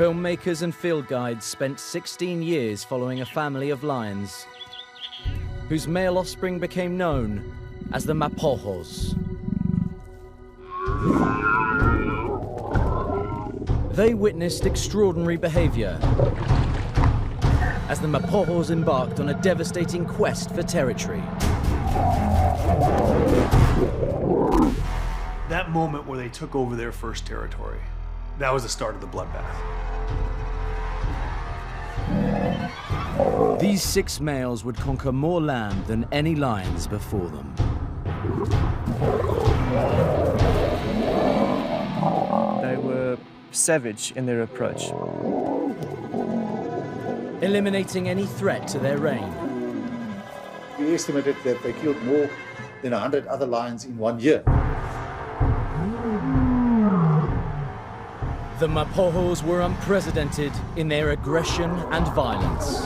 Filmmakers and field guides spent 16 years following a family of lions, whose male offspring became known as the Mapogos. They witnessed extraordinary behavior as the Mapogos embarked on a devastating quest for territory. That moment where they took over their first territory, that was the start of the bloodbath. These 6 males would conquer more land than any lions before them. They were savage in their approach, eliminating any threat to their reign. We estimated that they killed more than 100 other lions in 1 year. The Mapogos were unprecedented in their aggression and violence.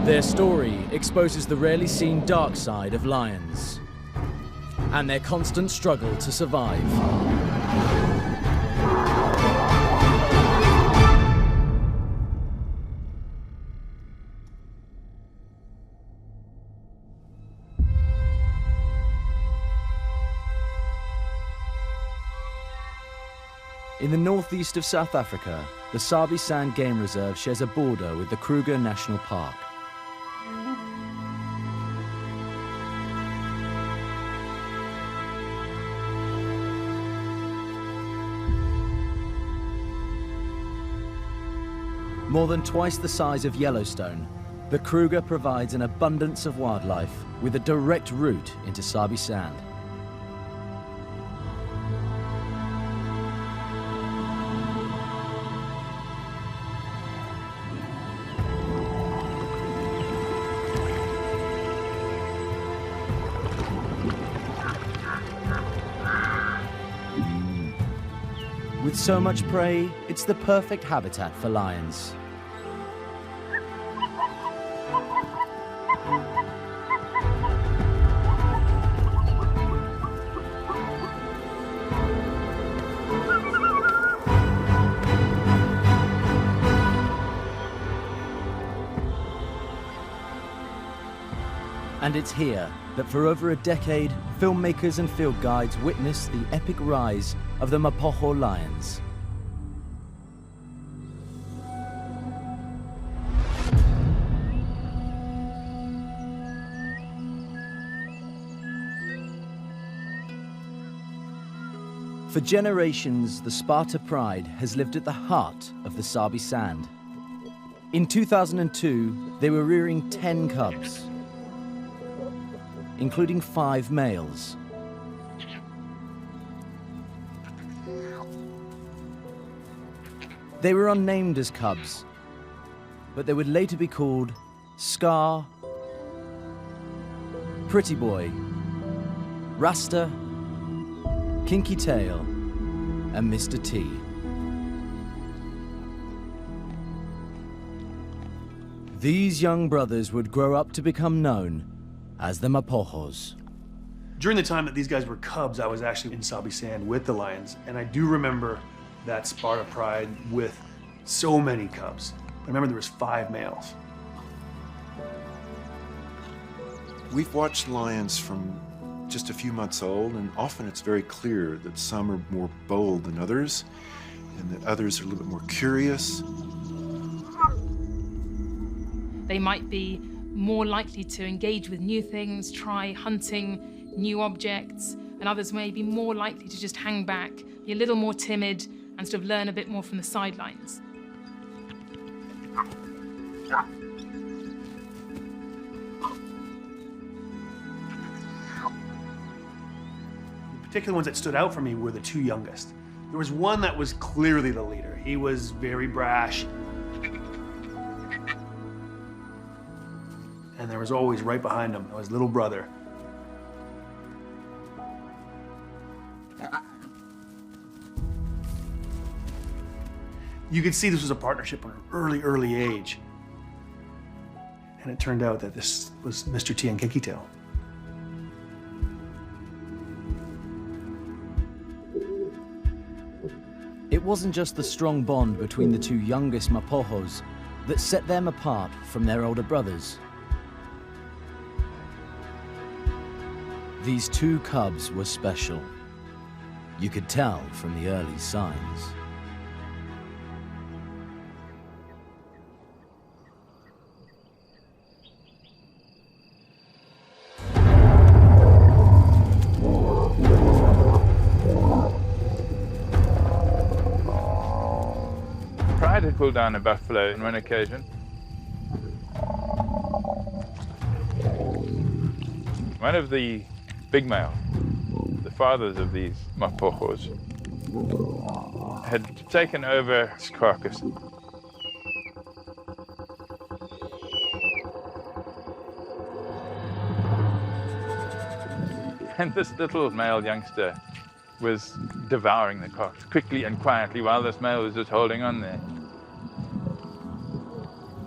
Their story exposes the rarely seen dark side of lions and their constant struggle to survive. In the northeast of South Africa, the Sabi Sand Game Reserve shares a border with the Kruger National Park. More than twice the size of Yellowstone, the Kruger provides an abundance of wildlife with a direct route into Sabi Sand. With so much prey, it's the perfect habitat for lions. And it's here that for over a decade, filmmakers and field guides witnessed the epic rise of the Mapogo lions. For generations, the Sparta pride has lived at the heart of the Sabi Sand. In 2002, they were rearing 10 cubs, including 5 males. They were unnamed as cubs, but they would later be called Scar, Pretty Boy, Rasta, Kinky Tail, and Mr. T. These young brothers would grow up to become known as the Mapogos. During the time that these guys were cubs, I was actually in Sabi Sand with the lions, and I do remember that Sparta pride with so many cubs. I remember there was 5 males. We've watched lions from just a few months old, and often it's very clear that some are more bold than others, and that others are a little bit more curious. They might be more likely to engage with new things, try hunting new objects, and others may be more likely to just hang back, be a little more timid, and sort of learn a bit more from the sidelines. The particular ones that stood out for me were the 2 youngest. There was one that was clearly the leader. He was very brash. And there was always right behind him his little brother. You could see this was a partnership from an early age. And it turned out that this was Mr. T and Kinky Tail. It wasn't just the strong bond between the two youngest Mapogos that set them apart from their older brothers. These two cubs were special. You could tell from the early signs. Pride had pulled down a buffalo on one occasion. One of the big males, the fathers of these Mapogos, had taken over his carcass. And this little male youngster was devouring the carcass quickly and quietly while this male was just holding on there.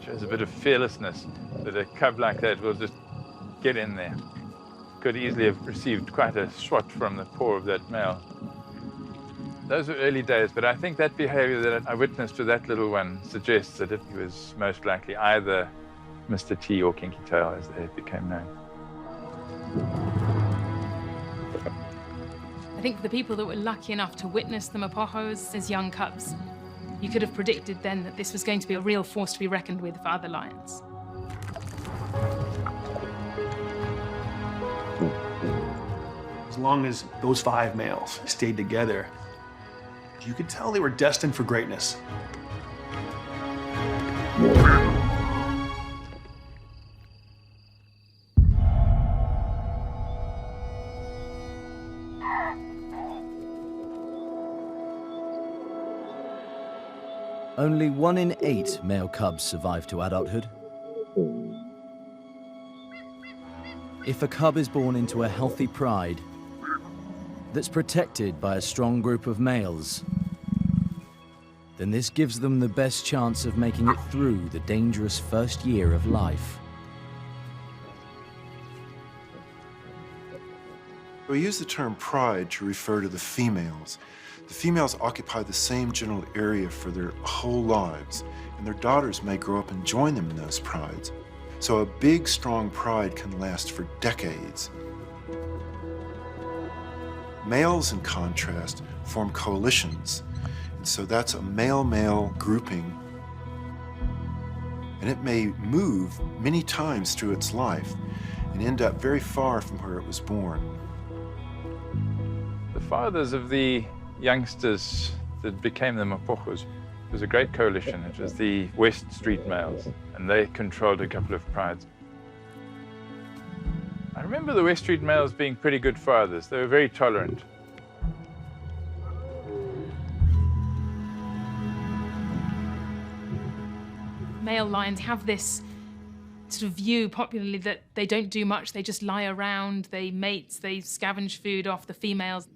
Shows a bit of fearlessness that a cub like that will just get in there. Could easily have received quite a swat from the paw of that male. Those were early days, but I think that behavior that I witnessed to that little one suggests that it was most likely either Mr. T or Kinky Tail as they became known. I think for the people that were lucky enough to witness the Mapogos as young cubs, you could have predicted then that this was going to be a real force to be reckoned with for other lions. As long as those 5 males stayed together, you could tell they were destined for greatness. Only 1 in 8 male cubs survive to adulthood. If a cub is born into a healthy pride that's protected by a strong group of males, then this gives them the best chance of making it through the dangerous first year of life. We use the term pride to refer to the females. The females occupy the same general area for their whole lives, and their daughters may grow up and join them in those prides. So a big, strong pride can last for decades. Males, in contrast, form coalitions, and so that's a male-male grouping, and it may move many times through its life and end up very far from where it was born. The fathers of the youngsters that became the Mapogos was a great coalition. It was the West Street males, and they controlled a couple of prides. I remember the West Street males being pretty good fathers. They were very tolerant. Male lions have this sort of view popularly that they don't do much, they just lie around, they mate, they scavenge food off the females.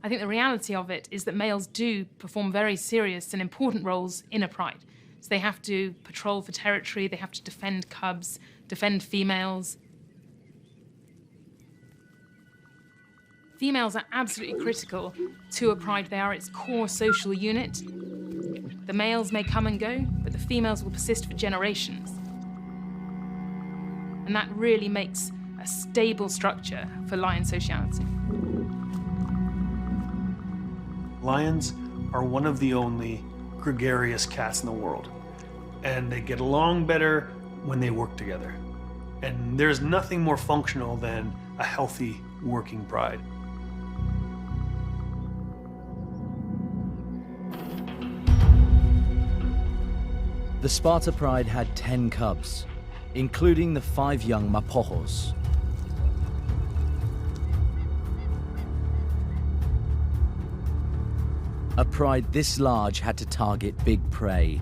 I think the reality of it is that males do perform very serious and important roles in a pride. So they have to patrol for territory, they have to defend cubs, defend females. Females are absolutely critical to a pride. They are its core social unit. The males may come and go, but the females will persist for generations. And that really makes a stable structure for lion sociality. Lions are one of the only gregarious cats in the world, and they get along better when they work together. And there's nothing more functional than a healthy working pride. The Sparta pride had 10 cubs, including the 5 young Mapogos. A pride this large had to target big prey.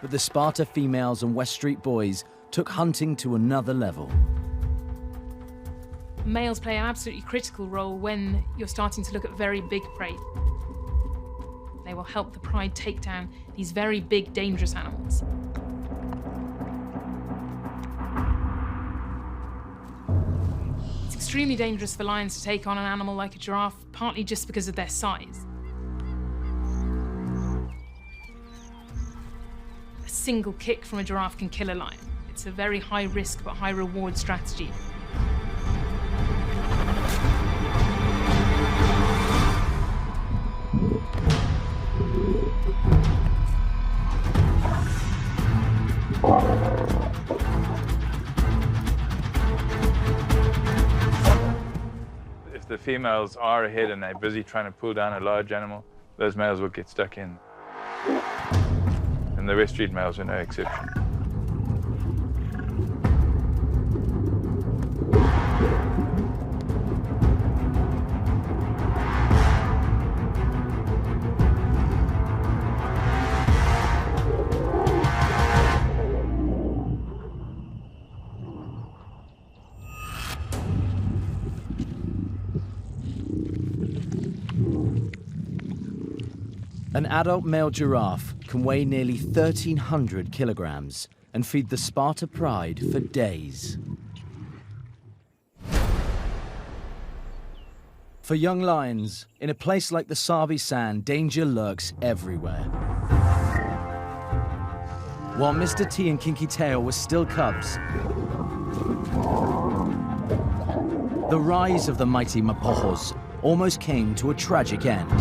But the Sparta females and West Street boys took hunting to another level. Males play an absolutely critical role when you're starting to look at very big prey. They will help the pride take down these very big, dangerous animals. It's extremely dangerous for lions to take on an animal like a giraffe, partly just because of their size. A single kick from a giraffe can kill a lion. It's a very high risk but high reward strategy. If the females are ahead and they're busy trying to pull down a large animal, those males will get stuck in. And the West Street males are no exception. An adult male giraffe can weigh nearly 1,300 kilograms and feed the Sparta pride for days. For young lions, in a place like the Sabi sand, danger lurks everywhere. While Mr. T and Kinky Tail were still cubs, the rise of the mighty Mapogos almost came to a tragic end.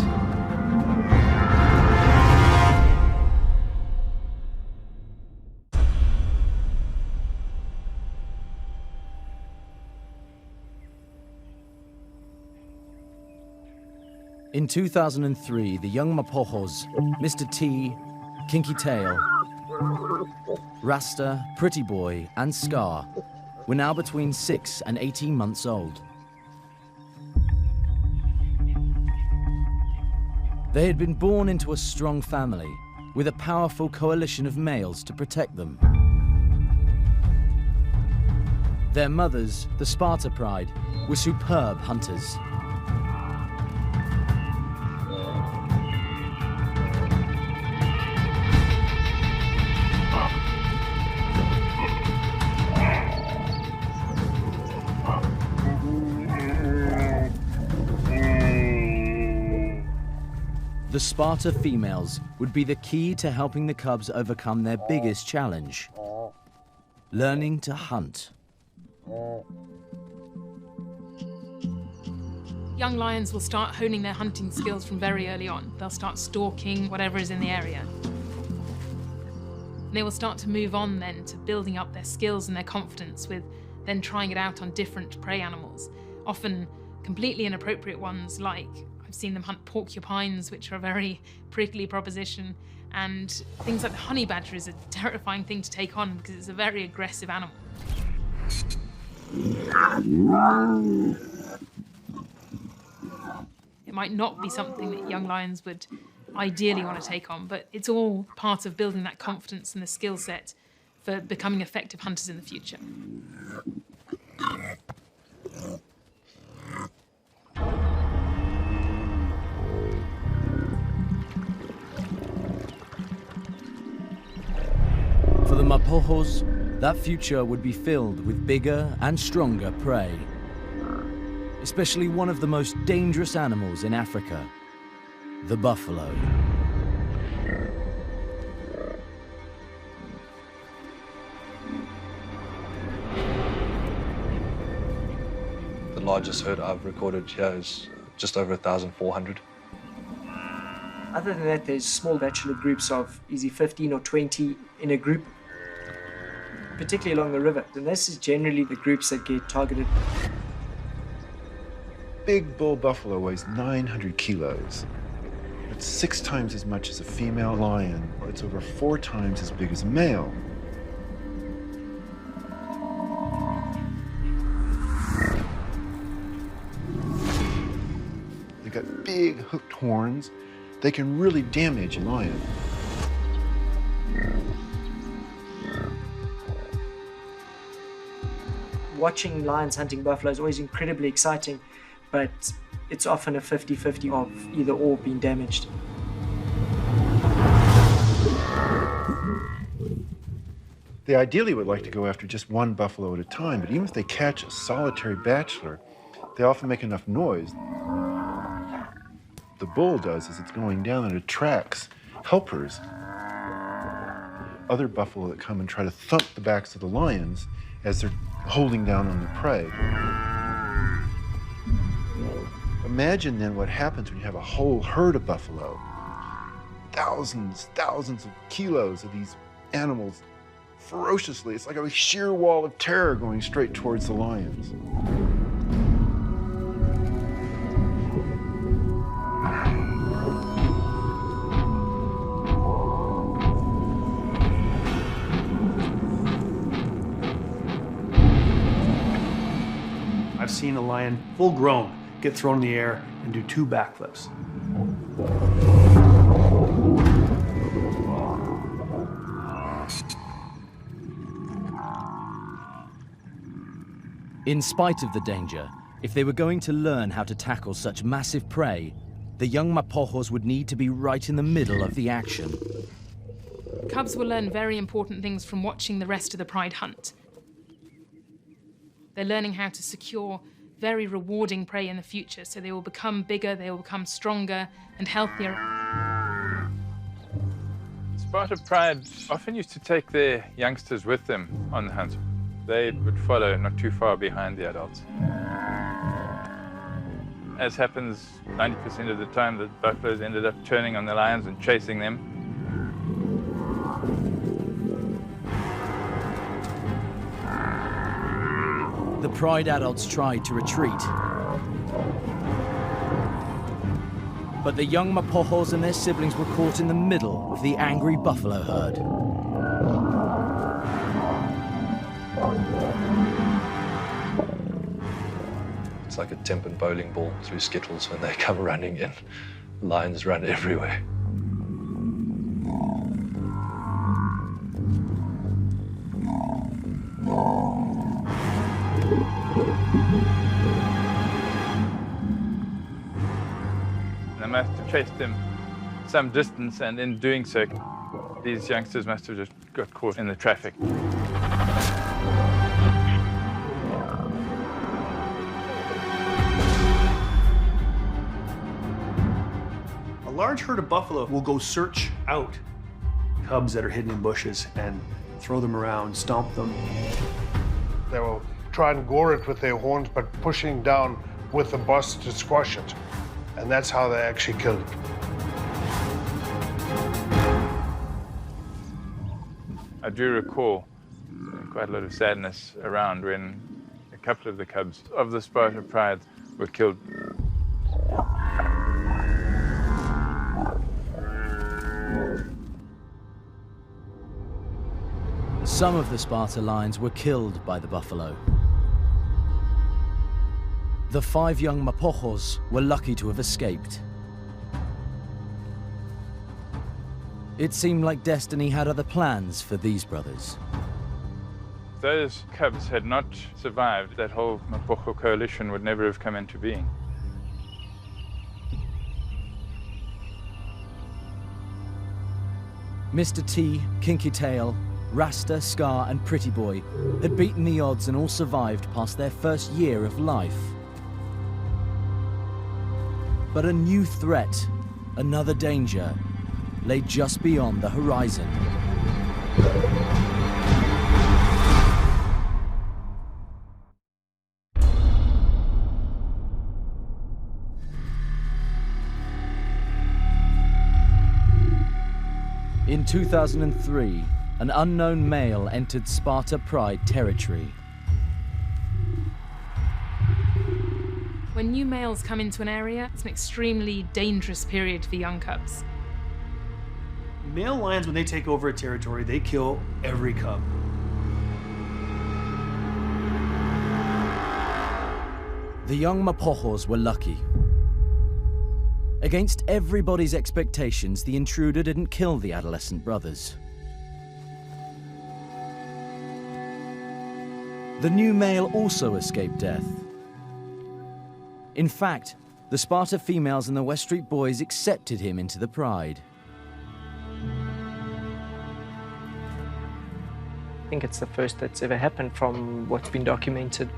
In 2003, the young Mapogos, Mr. T, Kinky Tail, Rasta, Pretty Boy, and Scar were now between 6 and 18 months old. They had been born into a strong family with a powerful coalition of males to protect them. Their mothers, the Sparta pride, were superb hunters. The Sparta females would be the key to helping the cubs overcome their biggest challenge: learning to hunt. Young lions will start honing their hunting skills from very early on. They'll start stalking whatever is in the area. And they will start to move on then to building up their skills and their confidence with then trying it out on different prey animals, often completely inappropriate ones, like I've seen them hunt porcupines, which are a very prickly proposition, and things like the honey badger is a terrifying thing to take on because it's a very aggressive animal. It might not be something that young lions would ideally want to take on, but it's all part of building that confidence and the skill set for becoming effective hunters in the future. For the Mapogos, that future would be filled with bigger and stronger prey, especially one of the most dangerous animals in Africa, the buffalo. The largest herd I've recorded here is just over 1,400. Other than that, there's small bachelor groups of easy 15 or 20 in a group, particularly along the river. And this is generally the groups that get targeted. Big bull buffalo weighs 900 kilos. It's 6 times as much as a female lion. It's over 4 times as big as a male. They got big hooked horns. They can really damage a lion. Watching lions hunting buffalo is always incredibly exciting, but it's often a 50-50 of either or being damaged. They ideally would like to go after just one buffalo at a time, but even if they catch a solitary bachelor, they often make enough noise. The bull does is it's going down and attracts helpers, other buffalo that come and try to thump the backs of the lions as they're holding down on the prey. Imagine then what happens when you have a whole herd of buffalo. Thousands of kilos of these animals ferociously. It's like a sheer wall of terror going straight towards the lions. I've seen a lion full grown get thrown in the air and do 2 backflips. In spite of the danger, if they were going to learn how to tackle such massive prey, the young Mapogos would need to be right in the middle of the action. Cubs will learn very important things from watching the rest of the pride hunt. They're learning how to secure very rewarding prey in the future, so they will become bigger, they will become stronger and healthier. Sparta pride often used to take their youngsters with them on the hunt. They would follow not too far behind the adults. As happens 90% of the time, the buffaloes ended up turning on the lions and chasing them. The pride adults tried to retreat. But the young Mapogos and their siblings were caught in the middle of the angry buffalo herd. It's like a tempered bowling ball through skittles when they come running in. Lions run everywhere. They must have chased them some distance, and in doing so, these youngsters must have just got caught in the traffic. A large herd of buffalo will go search out cubs that are hidden in bushes and throw them around, stomp them. They will try and gore it with their horns, but pushing down with the bus to squash it. And that's how they actually kill it. I do recall quite a lot of sadness around when a couple of the cubs of the Sparta pride were killed. Some of the Sparta lions were killed by the buffalo. The 5 young Mapogos were lucky to have escaped. It seemed like destiny had other plans for these brothers. If those cubs had not survived, that whole Mapogo coalition would never have come into being. Mr. T, Kinky Tail, Rasta, Scar and Pretty Boy had beaten the odds and all survived past their first year of life. But a new threat, another danger, lay just beyond the horizon. In 2003, an unknown male entered Sparta Pride territory. When new males come into an area, it's an extremely dangerous period for young cubs. Male lions, when they take over a territory, they kill every cub. The young Mapogos were lucky. Against everybody's expectations, the intruder didn't kill the adolescent brothers. The new male also escaped death. In fact, the Sparta females and the West Street boys accepted him into the pride. I think it's the first that's ever happened from what's been documented.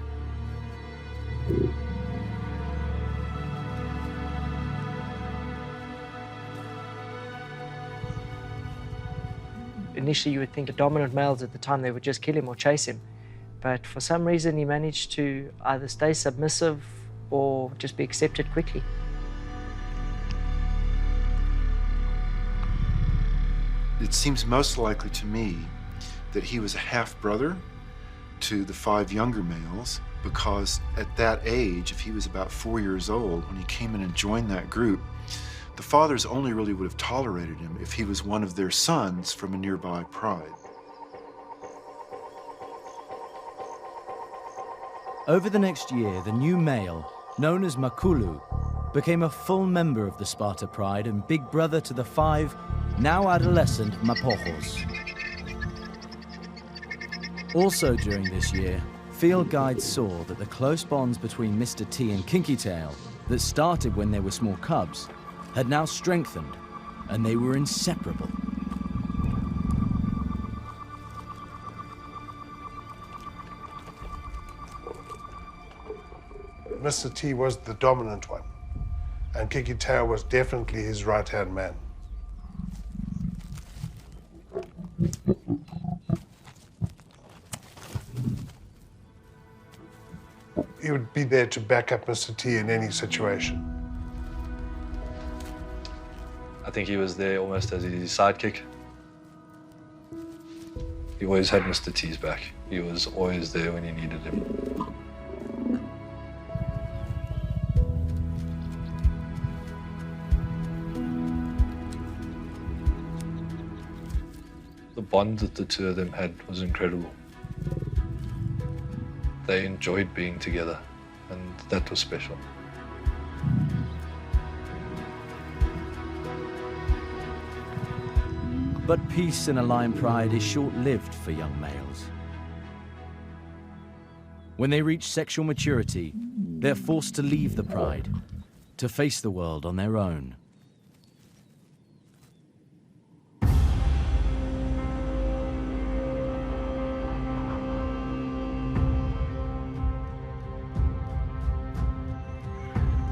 initially you would think the dominant males at the time, they would just kill him or chase him. But for some reason, he managed to either stay submissive or just be accepted quickly. It seems most likely to me that he was a half-brother to the 5 younger males, because at that age, if he was about 4 years old, when he came in and joined that group, the fathers only really would have tolerated him if he was one of their sons from a nearby pride. Over the next year, the new male, known as Makulu, became a full member of the Sparta Pride and big brother to the 5 now adolescent Mapogos. Also during this year, field guides saw that the close bonds between Mr. T and Kinky Tail that started when they were small cubs had now strengthened, and they were inseparable. Mr. T was the dominant one, and Kinky Tail was definitely his right-hand man. He would be there to back up Mr. T in any situation. I think he was there almost as his sidekick. He always had Mr. T's back. He was always there when he needed him. The bond that the two of them had was incredible. They enjoyed being together, and that was special. But peace in a lion pride is short-lived for young males. When they reach sexual maturity, they're forced to leave the pride, to face the world on their own.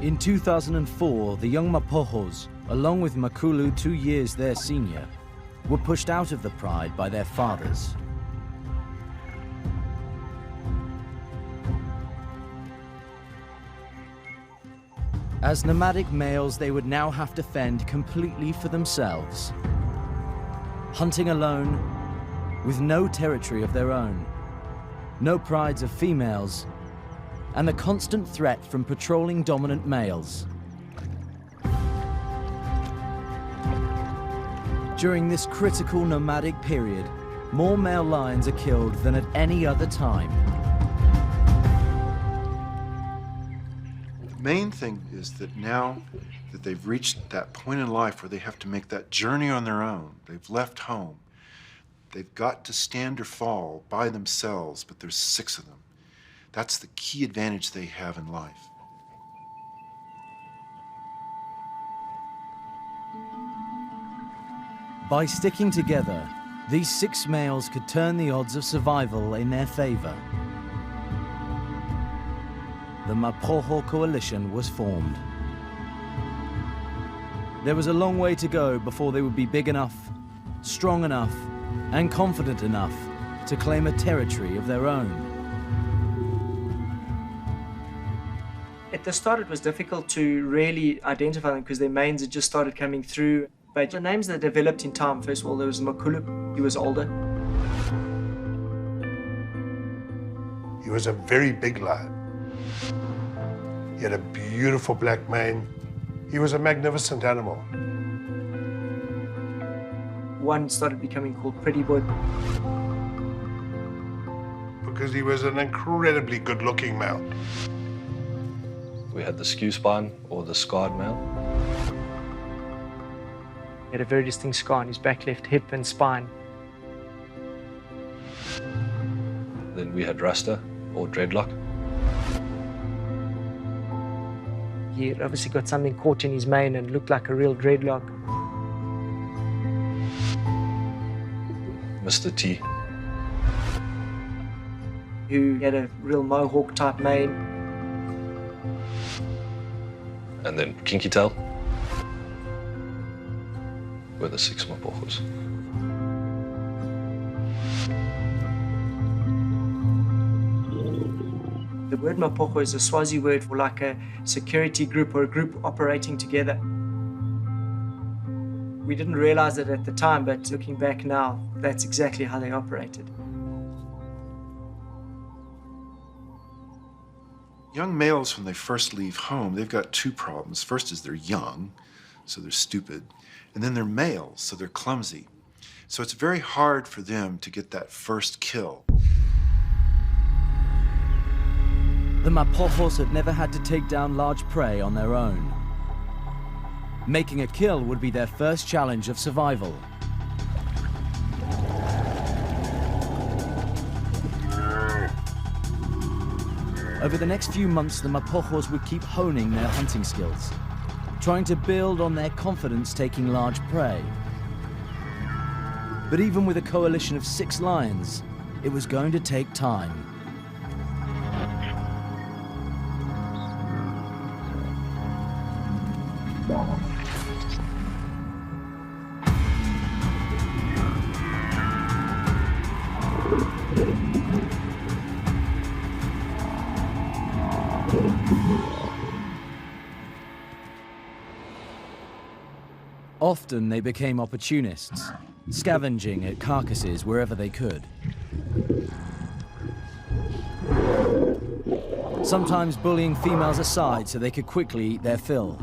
In 2004, the young Mapogos, along with Makulu 2 years their senior, were pushed out of the pride by their fathers. As nomadic males, they would now have to fend completely for themselves, hunting alone, with no territory of their own, no prides of females, and the constant threat from patrolling dominant males. During this critical nomadic period, more male lions are killed than at any other time. The main thing is that now that they've reached that point in life where they have to make that journey on their own, they've left home, they've got to stand or fall by themselves, but there's 6 of them. That's the key advantage they have in life. By sticking together, these 6 males could turn the odds of survival in their favor. The Mapoho coalition was formed. There was a long way to go before they would be big enough, strong enough, and confident enough to claim a territory of their own. At the start, it was difficult to really identify them because their manes had just started coming through. But the names that developed in time, first of all, there was Makulu. He was older. He was a very big lion. He had a beautiful black mane. He was a magnificent animal. One started becoming called Pretty Boy, because he was an incredibly good-looking male. We had the skew spine, or the scarred male. He had a very distinct scar on his back left hip and spine. Then we had rasta, or dreadlock. He had obviously got something caught in his mane and looked like a real dreadlock. Mr. T. Who had a real mohawk type mane. And then Kinky Tail were the 6 Mapogos. The word Mapogos is a Swazi word for like a security group or a group operating together. We didn't realize it at the time, but looking back now, that's exactly how they operated. Young males, when they first leave home, they've got two problems. First is they're young, so they're stupid. And then they're males, so they're clumsy. So it's very hard for them to get that first kill. The Mapogos had never had to take down large prey on their own. Making a kill would be their first challenge of survival. Over the next few months, the Mapogos would keep honing their hunting skills, trying to build on their confidence taking large prey. But even with a coalition of 6 lions, it was going to take time. Often they became opportunists, scavenging at carcasses wherever they could. Sometimes bullying females aside so they could quickly eat their fill.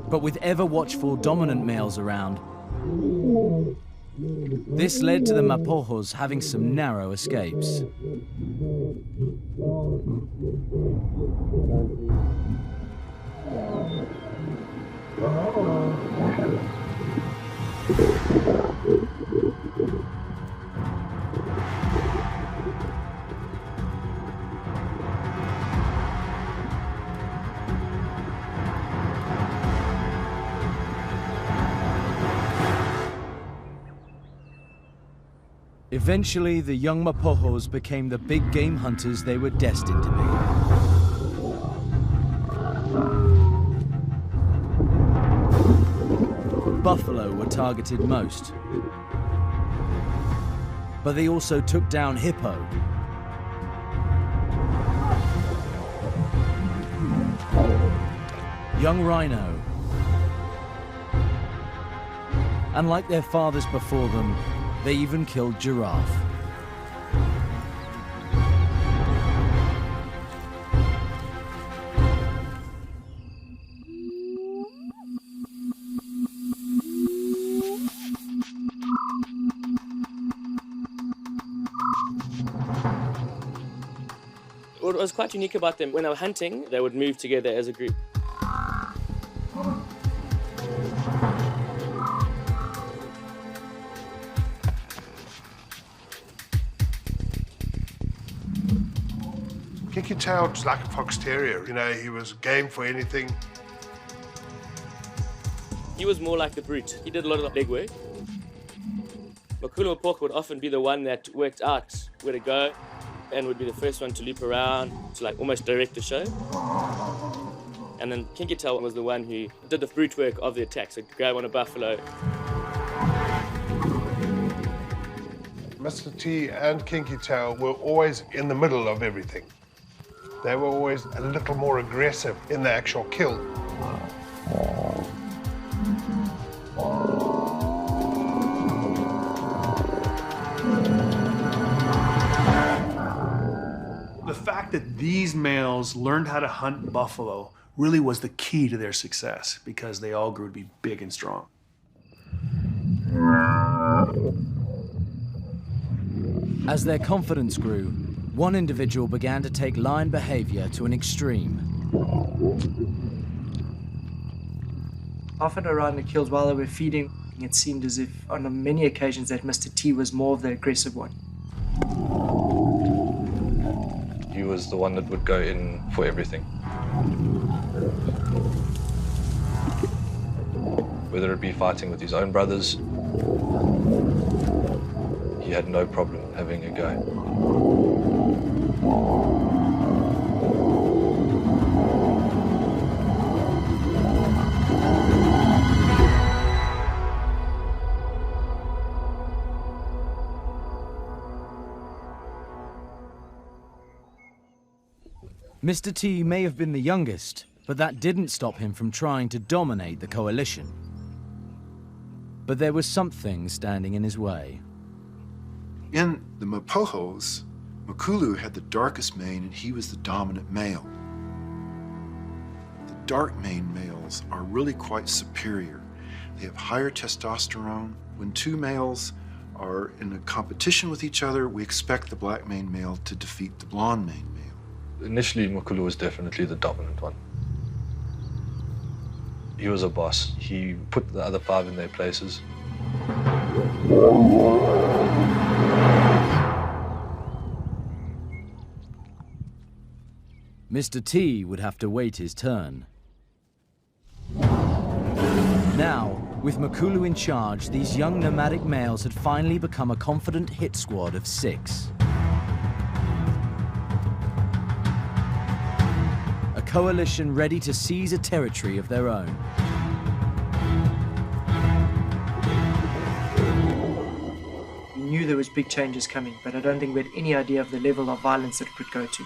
But with ever watchful dominant males around, this led to the Mapogos having some narrow escapes. Eventually, the young Mapogos became the big game hunters they were destined to be. Buffalo were targeted most, but they also took down hippo, young rhino, and like their fathers before them, they even killed giraffe. What was quite unique about them, when they were hunting, they would move together as a group. Kinky Tail was like a fox terrier, you know, he was game for anything. He was more like the brute. He did a lot of the legwork. Makulu Mapoka would often be the one that worked out where to go and would be the first one to loop around, to like almost direct the show. And then Kinky Tail was the one who did the brute work of the attack, so grab on a buffalo. Mr. T and Kinky Tail were always in the middle of everything. They were always a little more aggressive in the actual kill. The fact that these males learned how to hunt buffalo really was the key to their success because they all grew to be big and strong. As their confidence grew, one individual began to take lion behavior to an extreme. Often around the kills while they were feeding, it seemed as if on many occasions that Mr. T was more of the aggressive one. He was the one that would go in for everything. Whether it be fighting with his own brothers, he had no problem having a go. Mr. T may have been the youngest, but that didn't stop him from trying to dominate the coalition. But there was something standing in his way. In the Mapogos, Makulu had the darkest mane and he was the dominant male. The dark mane males are really quite superior. They have higher testosterone. When two males are in a competition with each other, we expect the black mane male to defeat the blonde mane male. Initially, Makulu was definitely the dominant one. He was a boss. He put the other 5 in their places. Mr. T would have to wait his turn. Now, with Makulu in charge, these young nomadic males had finally become a confident hit squad of 6. A coalition ready to seize a territory of their own. We knew there was big changes coming, but I don't think we had any idea of the level of violence that it could go to.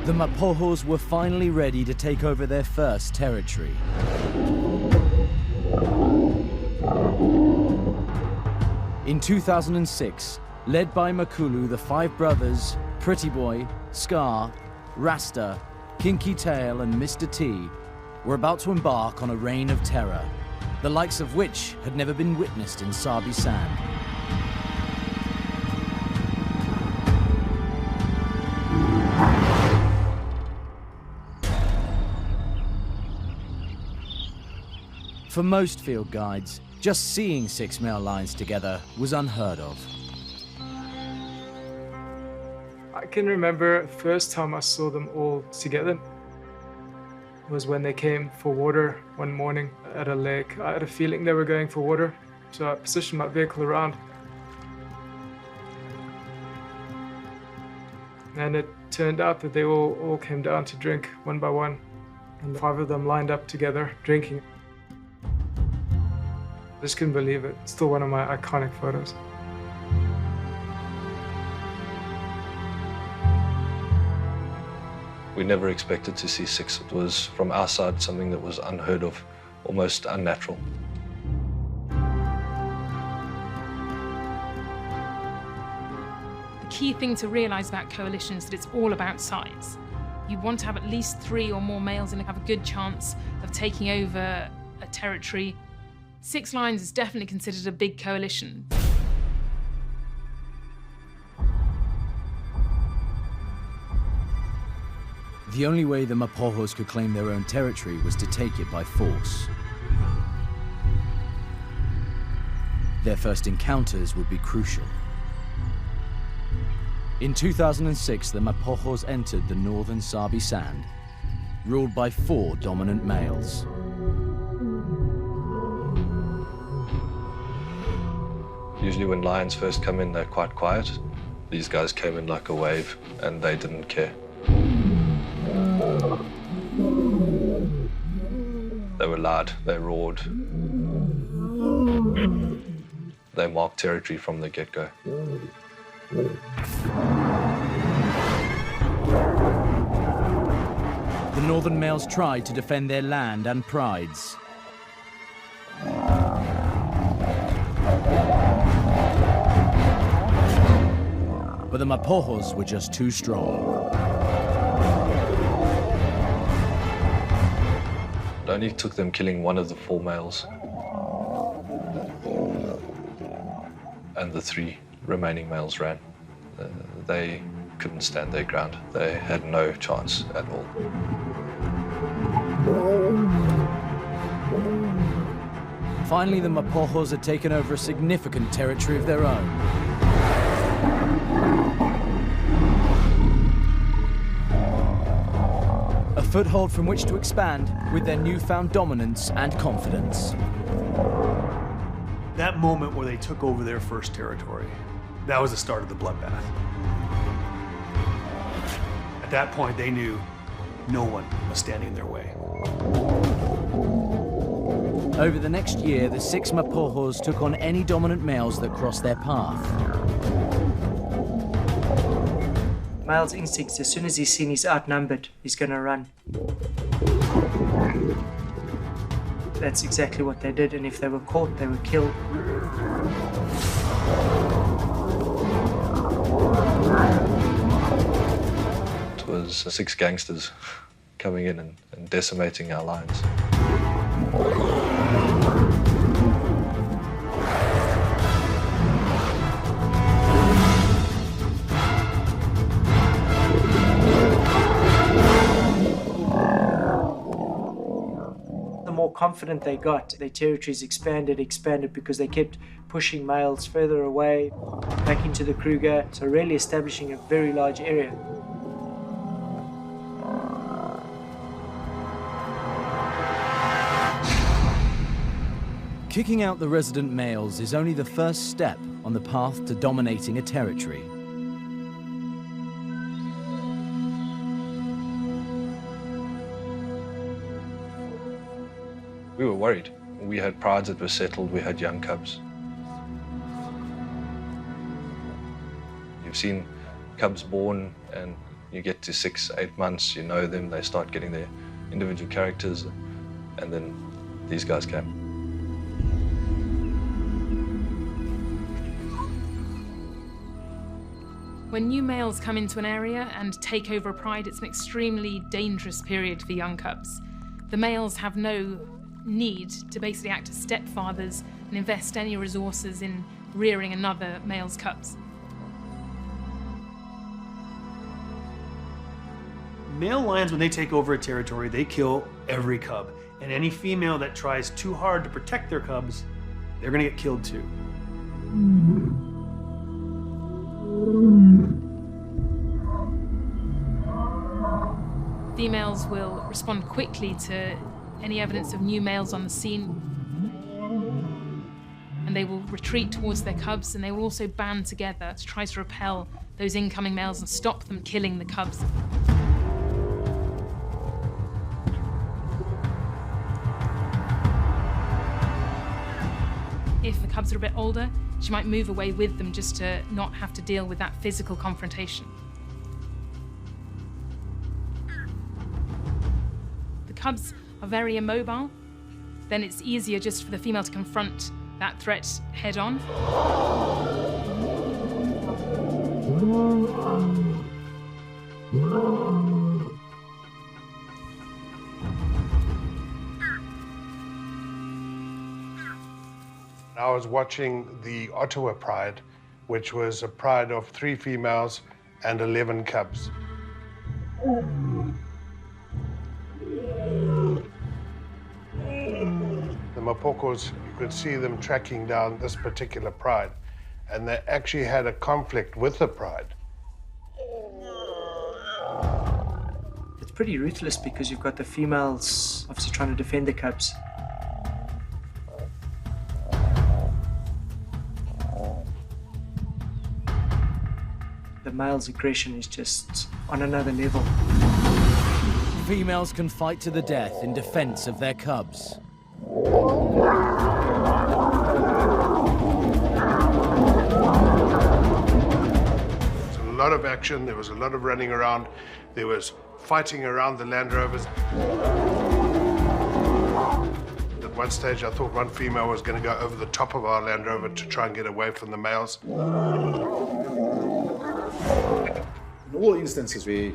The Mapogos were finally ready to take over their first territory. In 2006, led by Makulu, the 5 brothers, Pretty Boy, Scar, Rasta, Kinky Tail and Mr. T were about to embark on a reign of terror, the likes of which had never been witnessed in Sabi sand. For most field guides, just seeing 6 male lions together was unheard of. I can remember the first time I saw them all together was when they came for water one morning at a lake. I had a feeling they were going for water, so I positioned my vehicle around. And it turned out that they all came down to drink one by one, and 5 of them lined up together drinking. I just couldn't believe it. It's still one of my iconic photos. We never expected to see 6. It was, from our side, something that was unheard of, almost unnatural. The key thing to realize about coalitions is that it's all about size. You want to have at least 3 or more males and have a good chance of taking over a territory. 6 lions is definitely considered a big coalition. The only way the Mapogos could claim their own territory was to take it by force. Their first encounters would be crucial. In 2006, the Mapogos entered the northern Sabi sand, ruled by 4 dominant males. Usually when lions first come in, they're quite quiet. These guys came in like a wave, and they didn't care. They were loud, they roared. They marked territory from the get-go. The northern males tried to defend their land and prides. But the Mapogos were just too strong. It only took them killing one of the 4 males, and the 3 remaining males ran. They couldn't stand their ground. They had no chance at all. Finally, the Mapogos had taken over a significant territory of their own. A foothold from which to expand with their newfound dominance and confidence. That moment where they took over their first territory, that was the start of the bloodbath. At that point, they knew no one was standing in their way. Over the next year, the 6 Mapogos took on any dominant males that crossed their path. Male's instincts, as soon as he's seen he's outnumbered, he's going to run. That's exactly what they did, and if they were caught, they were killed. It was 6 gangsters coming in and decimating our lions. The more confident they got, their territories expanded because they kept pushing males further away, back into the Kruger, so really establishing a very large area. Kicking out the resident males is only the first step on the path to dominating a territory. We were worried. We had prides that were settled, we had young cubs. You've seen cubs born and you get to 6, 8 months, you know them, they start getting their individual characters, and then these guys came. When new males come into an area and take over a pride, it's an extremely dangerous period for young cubs. The males have no need to basically act as stepfathers and invest any resources in rearing another male's cubs. Male lions, when they take over a territory, they kill every cub. And any female that tries too hard to protect their cubs, they're gonna get killed too. Females will respond quickly to any evidence of new males on the scene, and they will retreat towards their cubs, and they will also band together to try to repel those incoming males and stop them killing the cubs. If the cubs are a bit older, she might move away with them just to not have to deal with that physical confrontation. The cubs are very immobile, then it's easier just for the female to confront that threat head on. I was watching the Ottawa Pride, which was a pride of 3 females and 11 cubs. The Mapogos, you could see them tracking down this particular pride, and they actually had a conflict with the pride. It's pretty ruthless because you've got the females obviously trying to defend the cubs. The male's aggression is just on another level. Females can fight to the death in defense of their cubs. There was a lot of action, there was a lot of running around, there was fighting around the Land Rovers. At one stage, I thought one female was going to go over the top of our Land Rover to try and get away from the males. In all instances where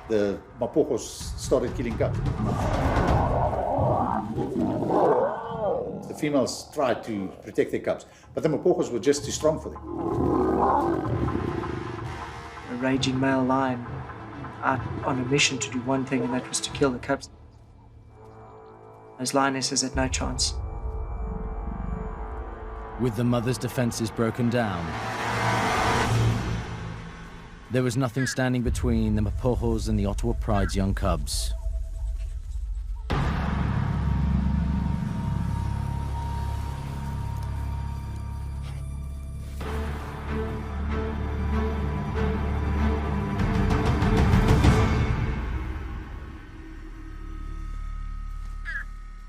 the Mapogos started killing cubs, the females tried to protect their cubs, but the Mapogos were just too strong for them. A raging male lion out on a mission to do one thing, and that was to kill the cubs. Those lionesses had no chance. With the mother's defenses broken down, there was nothing standing between the Mapogos and the Ottawa Pride's young cubs.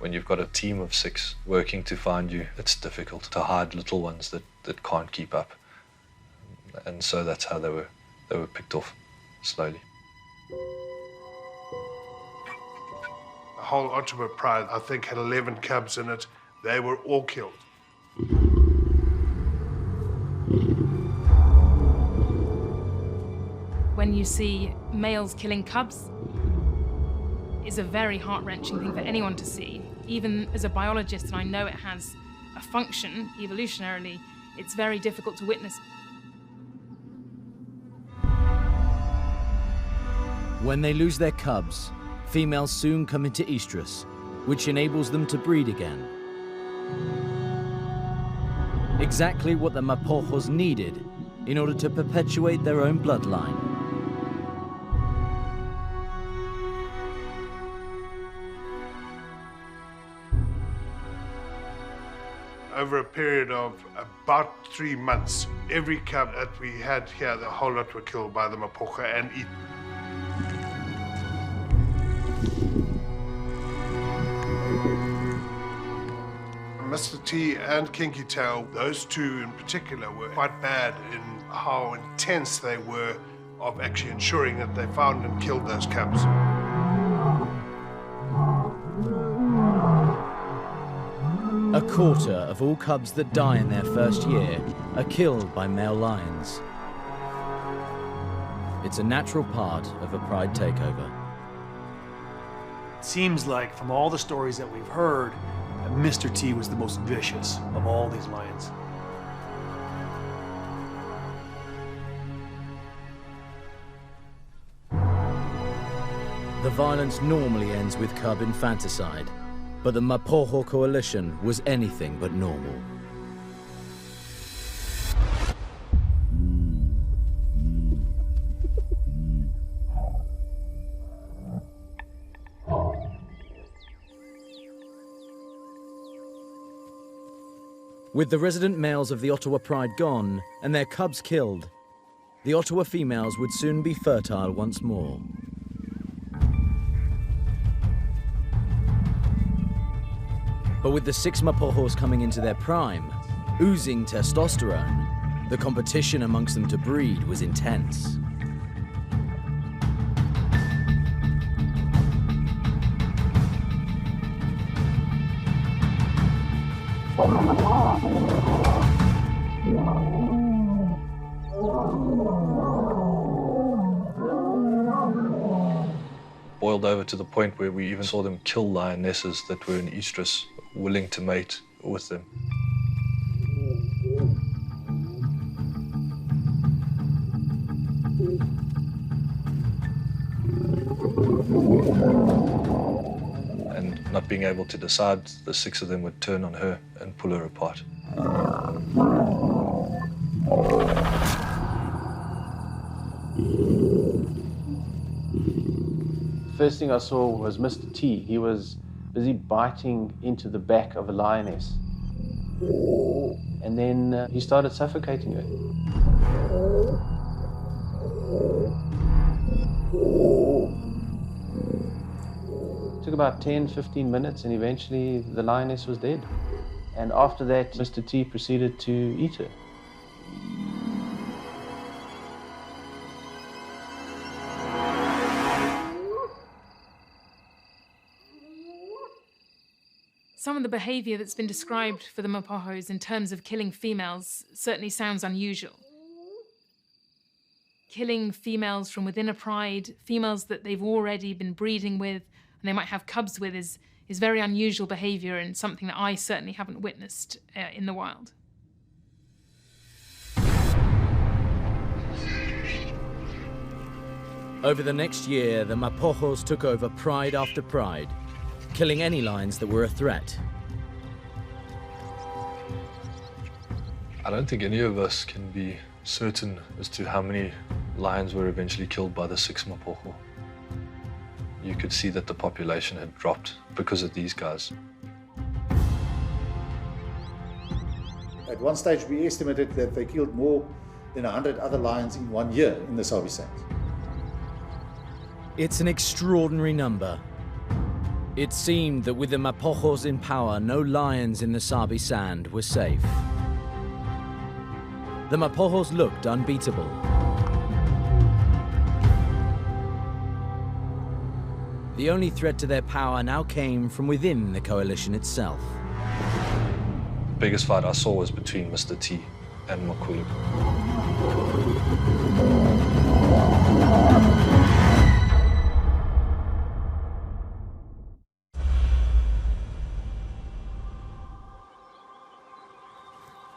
When you've got a team of 6 working to find you, it's difficult to hide little ones that can't keep up. And so that's how they were picked off slowly. The whole Ottawa Pride, I think, had 11 cubs in it. They were all killed. When you see males killing cubs, it's a very heart-wrenching thing for anyone to see. Even as a biologist, and I know it has a function evolutionarily, it's very difficult to witness. When they lose their cubs, females soon come into estrus, which enables them to breed again. Exactly what the Mapogos needed in order to perpetuate their own bloodline. Over a period of about 3 months, every cub that we had here, the whole lot were killed by the Mapogo and eaten. Mr. T and Kinky Tail, those two in particular, were quite bad in how intense they were of actually ensuring that they found and killed those cubs. A quarter of all cubs that die in their first year are killed by male lions. It's a natural part of a pride takeover. It seems like from all the stories that we've heard, that Mr. T was the most vicious of all these lions. The violence normally ends with cub infanticide, but the Mapogo coalition was anything but normal. With the resident males of the Ottawa Pride gone and their cubs killed, the Ottawa females would soon be fertile once more. But with the 6 Mapogos coming into their prime, oozing testosterone, the competition amongst them to breed was intense. Boiled over to the point where we even saw them kill lionesses that were in estrus, willing to mate with them. And not being able to decide, the 6 of them would turn on her and pull her apart. First thing I saw was Mr. T. He was busy biting into the back of a lioness. And then he started suffocating her. It took about 10-15 minutes and eventually the lioness was dead. And after that, Mr. T proceeded to eat her. Some of the behavior that's been described for the Mapogos in terms of killing females certainly sounds unusual. Killing females from within a pride, females that they've already been breeding with and they might have cubs with is very unusual behavior and something that I certainly haven't witnessed in the wild. Over the next year, the Mapogos took over pride after pride, killing any lions that were a threat. I don't think any of us can be certain as to how many lions were eventually killed by the 6 Mapogo. You could see that the population had dropped because of these guys. At one stage, we estimated that they killed more than 100 other lions in 1 year in the Sabi Sands. It's an extraordinary number. It seemed that with the Mapogos in power, no lions in the Sabi Sand were safe. The Mapogos looked unbeatable. The only threat to their power now came from within the coalition itself. The biggest fight I saw was between Mr. T and Makulu.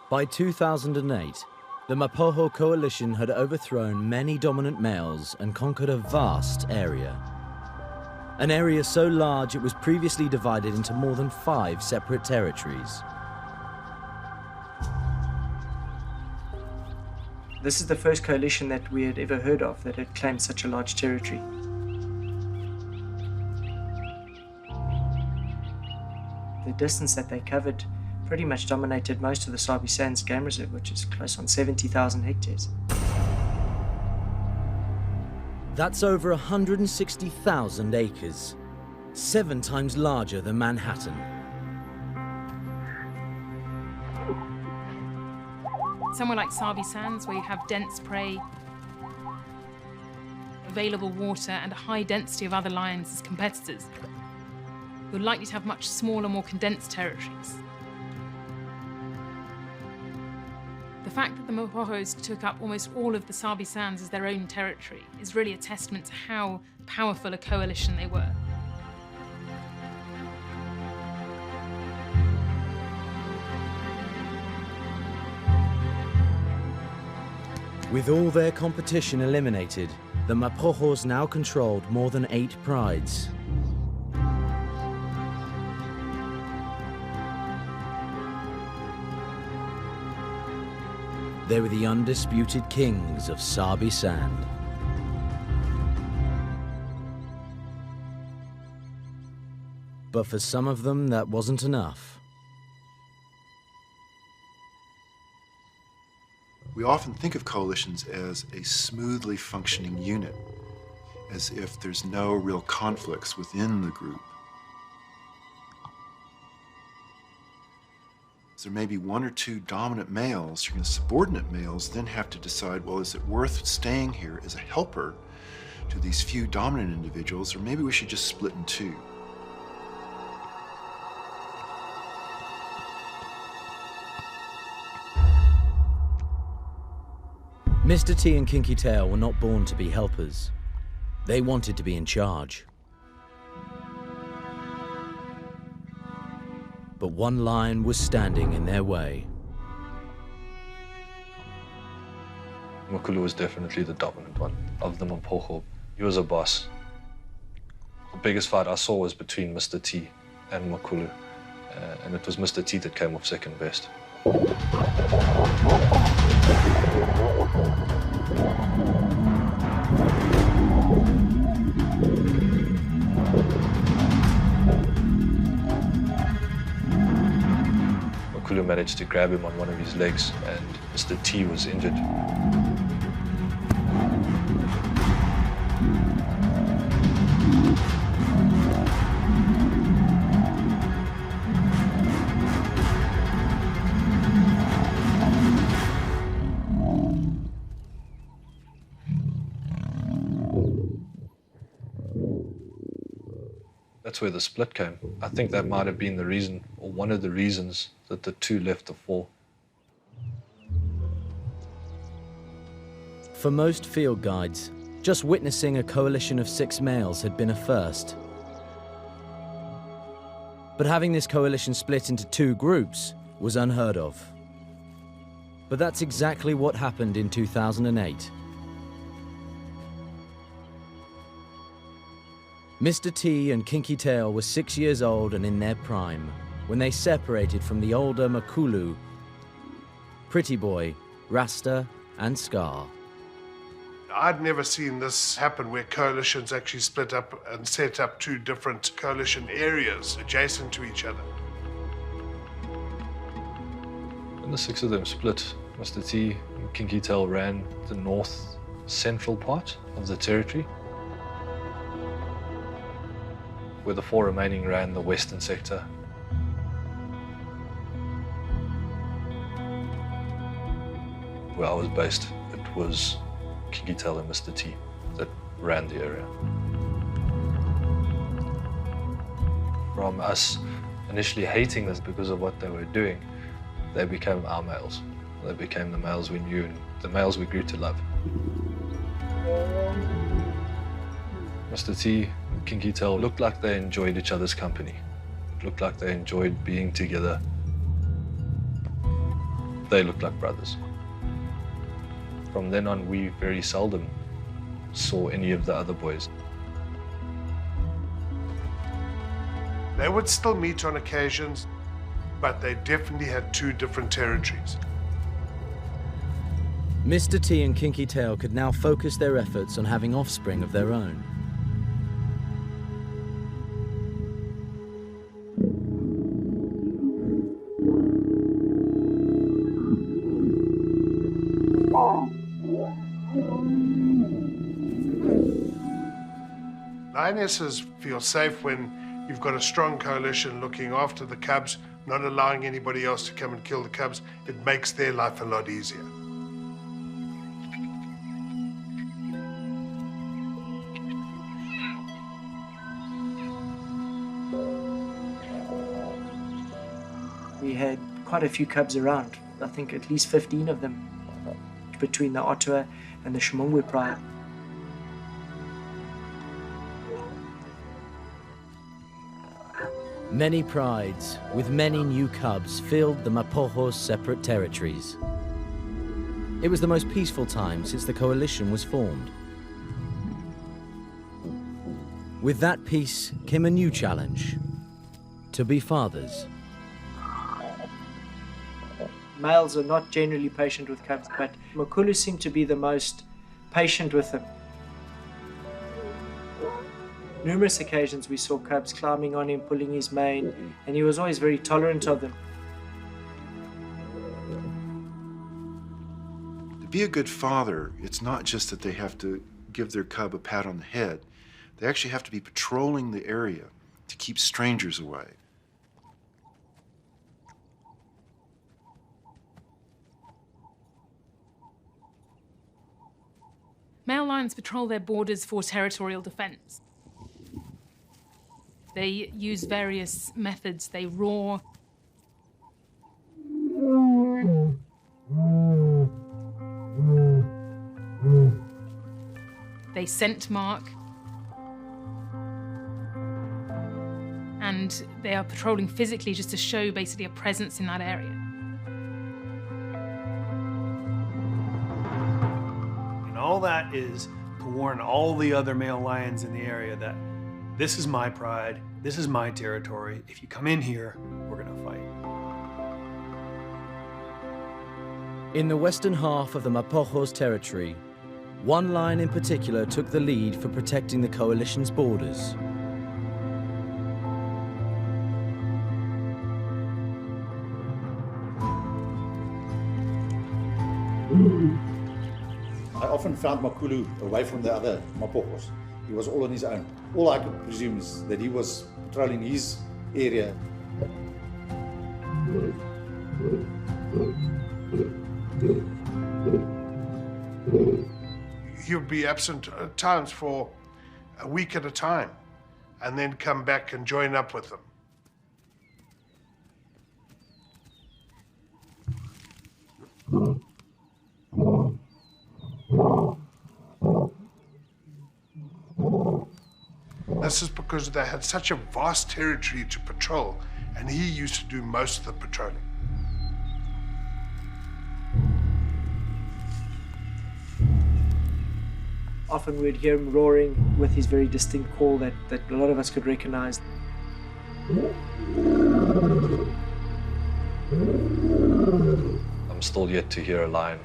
By 2008, the Mapoho coalition had overthrown many dominant males and conquered a vast area. An area so large it was previously divided into more than 5 separate territories. This is the first coalition that we had ever heard of that had claimed such a large territory. The distance that they covered pretty much dominated most of the Sabi Sands Game Reserve, which is close on 70,000 hectares. That's over 160,000 acres, 7 times larger than Manhattan. Somewhere like Sabi Sands, where you have dense prey, available water, and a high density of other lions as competitors, you're likely to have much smaller, more condensed territories. The fact that the Mapogos took up almost all of the Sabi Sands as their own territory is really a testament to how powerful a coalition they were. With all their competition eliminated, the Mapogos now controlled more than 8 prides. They were the undisputed kings of Sabi Sand. But for some of them, that wasn't enough. We often think of coalitions as a smoothly functioning unit, as if there's no real conflicts within the group. So there may be 1 or 2 dominant males, and the subordinate males then have to decide, well, is it worth staying here as a helper to these few dominant individuals, or maybe we should just split in 2. Mr. T and Kinky Tail were not born to be helpers. They wanted to be in charge. But one lion was standing in their way. Makulu was definitely the dominant one of the Mapogo. He was a boss. The biggest fight I saw was between Mr. T and Makulu, and it was Mr. T that came off second best. Makulu managed to grab him on one of his legs, and Mr. T was injured. That's where the split came. I think that might have been the reason, or one of the reasons, that the 2 left the 4. For most field guides, just witnessing a coalition of 6 males had been a first. But having this coalition split into 2 groups was unheard of. But that's exactly what happened in 2008. Mr. T and Kinky Tail were 6 years old and in their prime when they separated from the older Makulu, Pretty Boy, Rasta, and Scar. I'd never seen this happen where coalitions actually split up and set up 2 different coalition areas adjacent to each other. When the 6 of them split, Mr. T and Kinky Tail ran the north central part of the territory. where the 4 remaining ran the western sector. Where I was based, it was Kinky Tail and Mr. T that ran the area. From us initially hating this because of what they were doing, they became our males. They became the males we knew and the males we grew to love. Mr. T and Kinky Tail looked like they enjoyed each other's company. It looked like they enjoyed being together. They looked like brothers. From then on, we very seldom saw any of the other boys. They would still meet on occasions, but they definitely had 2 different territories. Mr. T and Kinky Tail could now focus their efforts on having offspring of their own. Lionesses feel safe when you've got a strong coalition looking after the cubs, not allowing anybody else to come and kill the cubs. It makes their life a lot easier. We had quite a few cubs around. I think at least 15 of them between the Ottawa and the Shimongwe pride. Many prides, with many new cubs, filled the Mapogos' separate territories. It was the most peaceful time since the coalition was formed. With that peace came a new challenge: to be fathers. Males are not generally patient with cubs, but Makulu seemed to be the most patient with them. Numerous occasions we saw cubs climbing on him, pulling his mane, and he was always very tolerant of them. To be a good father, it's not just that they have to give their cub a pat on the head. They actually have to be patrolling the area to keep strangers away. Male lions patrol their borders for territorial defense. They use various methods. They roar. They scent mark. And they are patrolling physically just to show basically a presence in that area. And all that is to warn all the other male lions in the area that this is my pride, this is my territory. If you come in here, we're gonna fight. In the western half of the Mapogos territory, one lion in particular took the lead for protecting the coalition's borders. I often found Makulu away from the other Mapogos. He was all on his own. All I could presume is that he was patrolling his area. He would be absent at times for a week at a time and then come back and join up with them. This is because they had such a vast territory to patrol, and he used to do most of the patrolling. Often we'd hear him roaring with his very distinct call that a lot of us could recognize. I'm still yet to hear a lion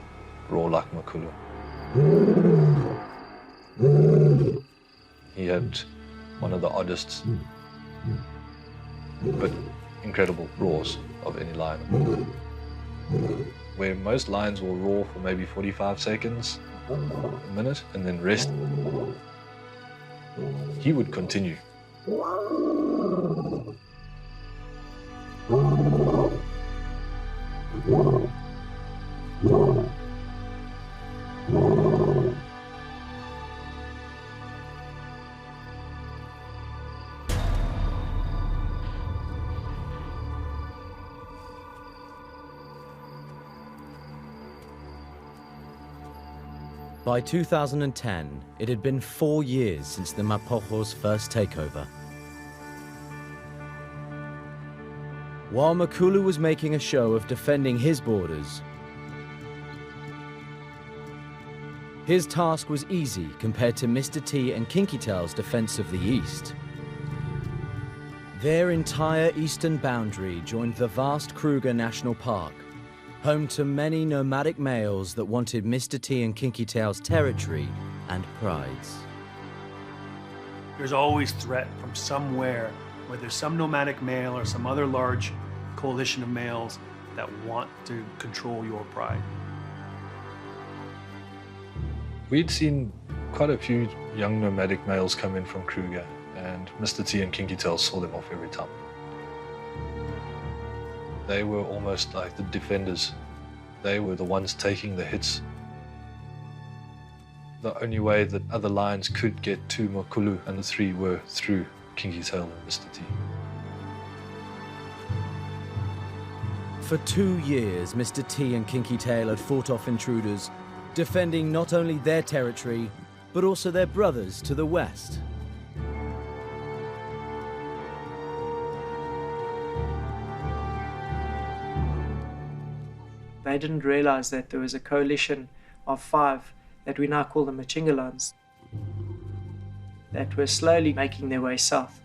roar like Makulu. He had one of the oddest but incredible roars of any lion. Where most lions will roar for maybe 45 seconds, a minute, and then rest, he would continue By 2010, it had been 4 years since the Mapogos' first takeover. While Makulu was making a show of defending his borders, his task was easy compared to Mr. T and Kinky Tail's defense of the East. Their entire eastern boundary joined the vast Kruger National Park, home to many nomadic males that wanted Mr. T and Kinky Tail's territory and prides. There's always threat from somewhere, where there's some nomadic male or some other large coalition of males that want to control your pride. We'd seen quite a few young nomadic males come in from Kruger, and Mr. T and Kinky Tail saw them off every time. They were almost like the defenders. They were the ones taking the hits. The only way that other lions could get to Makulu and the three were through Kinky Tail and Mr. T. For 2 years, Mr. T and Kinky Tail had fought off intruders, defending not only their territory, but also their brothers to the west. They didn't realize that there was a coalition of 5 that we now call the Majingilani that were slowly making their way south.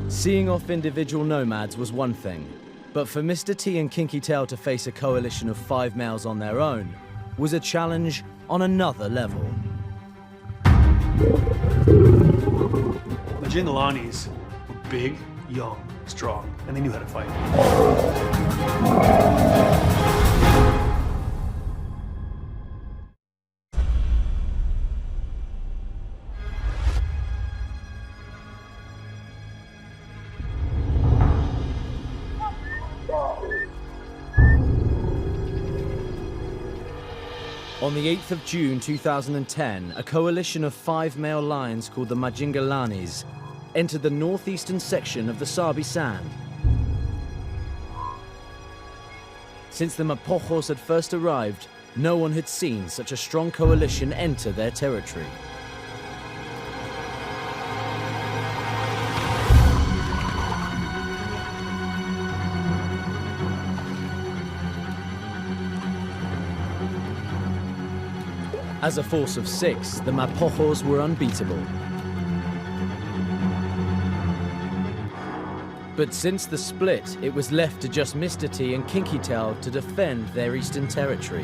Seeing off individual nomads was one thing, but for Mr. T and Kinky Tail to face a coalition of 5 males on their own was a challenge on another level. Majingilani were big, young, strong, and they knew how to fight. On the 8th of June 2010, a coalition of 5 male lions called the Majingilani entered the northeastern section of the Sabi Sand. Since the Mapogos had first arrived, no one had seen such a strong coalition enter their territory. As a force of 6, the Mapogos were unbeatable. But since the split, it was left to just Mr. T and Kinky Tail to defend their eastern territory.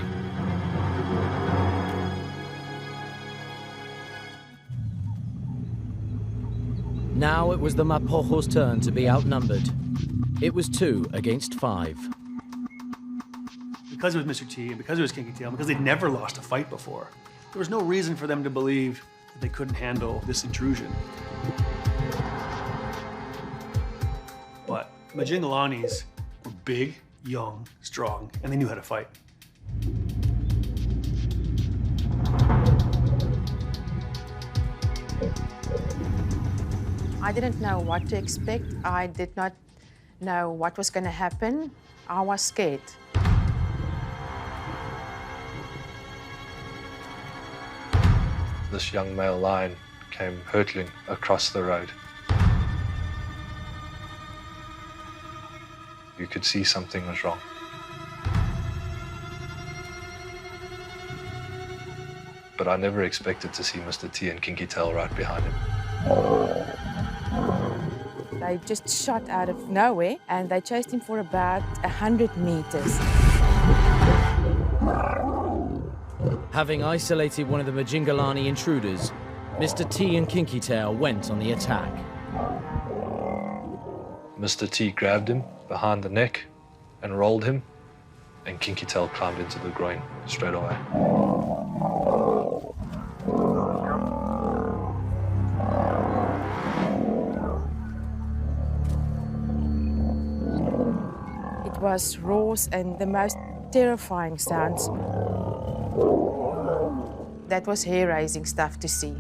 Now it was the Mapogos' turn to be outnumbered. It was 2 against 5. Because it was Mr. T and because it was Kinky Tail, because they'd never lost a fight before, there was no reason for them to believe that they couldn't handle this intrusion. But Majingilani were big, young, strong, and they knew how to fight. I didn't know what to expect. I did not know what was going to happen. I was scared. This young male lion came hurtling across the road. You could see something was wrong. But I never expected to see Mr. T and Kinky Tail right behind him. They just shot out of nowhere and they chased him for about 100 meters. Having isolated one of the Majingilani intruders, Mr. T and Kinky Tail went on the attack. Mr. T grabbed him behind the neck and rolled him, and Kinky Tail climbed into the groin straight away. was roars and the most terrifying sounds. That was hair-raising stuff to see.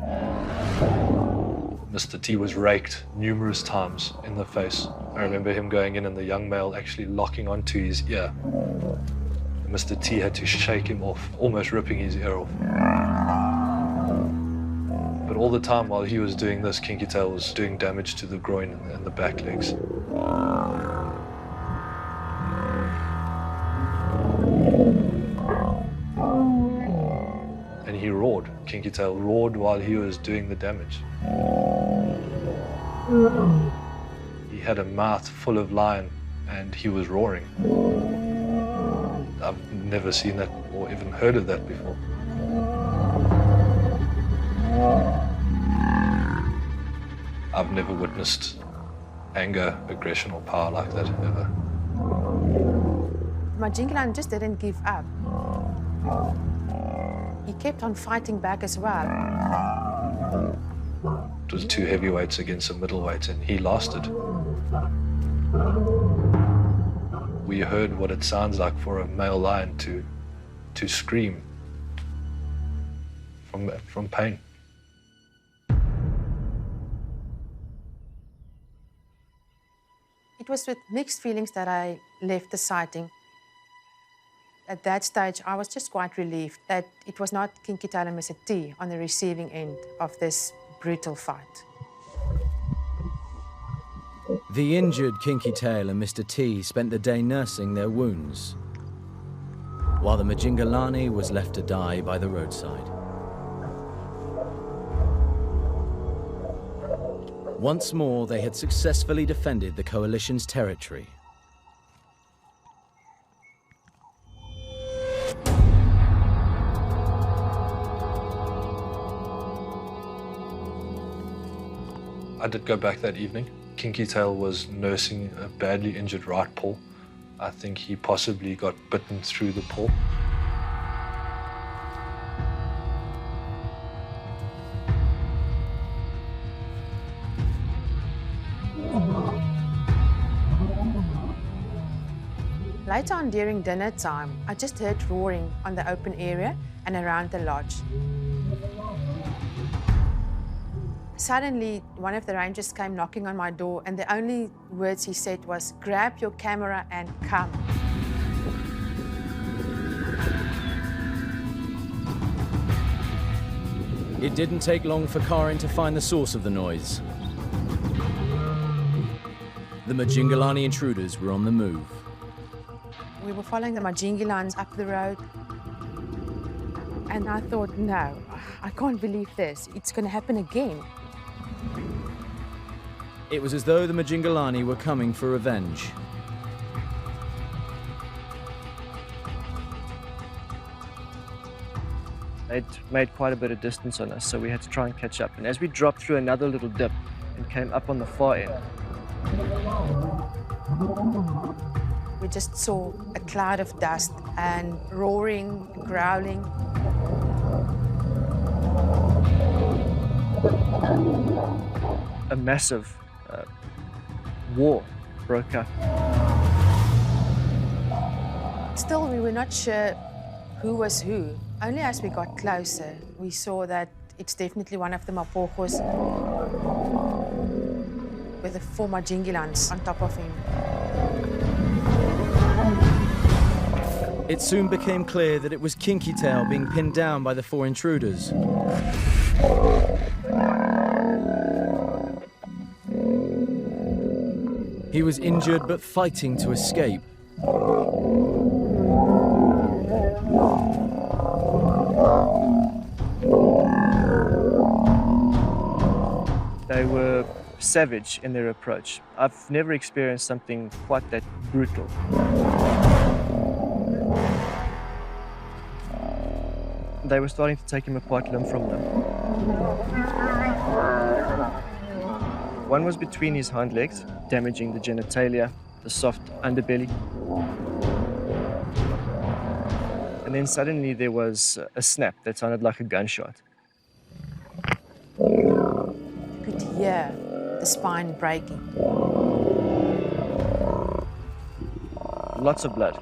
Mr. T was raked numerous times in the face. I remember him going in and the young male actually locking onto his ear. Mr. T had to shake him off, almost ripping his ear off. But all the time while he was doing this, Kinky Tail was doing damage to the groin and the back legs. And he roared. Kinky Tail roared while he was doing the damage. He had a mouth full of lion and he was roaring. I've never seen that or even heard of that before. I've never witnessed anger, aggression or power like that ever. Majingilani just didn't give up. He kept on fighting back as well. It was two heavyweights against a middleweight and he lasted. We heard what it sounds like for a male lion to scream from pain. It was with mixed feelings that I left the sighting. At that stage, I was just quite relieved that it was not Kinky Tail and Mr. T on the receiving end of this brutal fight. The injured Kinky Tail and Mr. T spent the day nursing their wounds, while the Majingilani was left to die by the roadside. Once more, they had successfully defended the coalition's territory. I did go back that evening. Kinky Tail was nursing a badly injured right paw. I think he possibly got bitten through the paw. Later on during dinner time, I just heard roaring on the open area and around the lodge. Suddenly, one of the rangers came knocking on my door, and the only words he said was, "Grab your camera and come." It didn't take long for Karin to find the source of the noise. The Majingilani intruders were on the move. We were following the Majingilans up the road, and I thought, no, I can't believe this. It's going to happen again. It was as though the Majingilani were coming for revenge. They'd made quite a bit of distance on us, so we had to try and catch up. And as we dropped through another little dip and came up on the far end, we just saw a cloud of dust and roaring, growling. a massive war broke up. Still, we were not sure who was who. Only as we got closer, we saw that it's definitely one of the Mapogos with the 4 Majingilans on top of him. It soon became clear that it was Kinky Tail being pinned down by the 4 intruders. He was injured but fighting to escape. They were savage in their approach. I've never experienced something quite that brutal. They were starting to take him apart limb from limb. One was between his hind legs, damaging the genitalia, the soft underbelly. And then suddenly there was a snap that sounded like a gunshot. You could hear the spine breaking. lots of blood.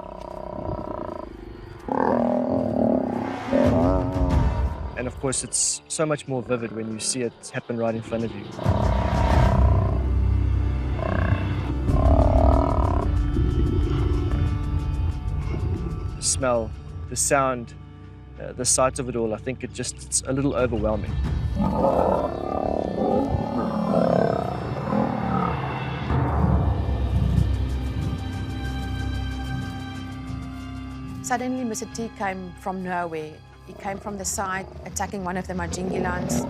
And of course, it's so much more vivid when you see it happen right in front of you. The smell, the sound, the sight of it all, I think it's a little overwhelming. Suddenly, Mr. T came from nowhere. He came from the side, attacking one of the Majingilans.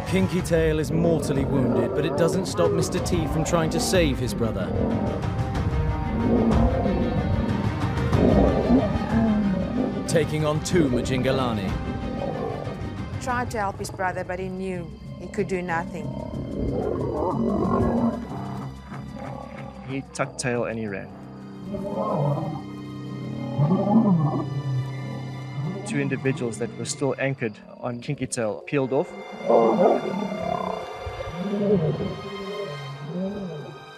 Kinky Tail is mortally wounded, but it doesn't stop Mr. T from trying to save his brother. Taking on two Majingilani. Tried to help his brother, but he knew he could do nothing. He tucked tail and he ran. Two individuals that were still anchored on Kinky Tail peeled off.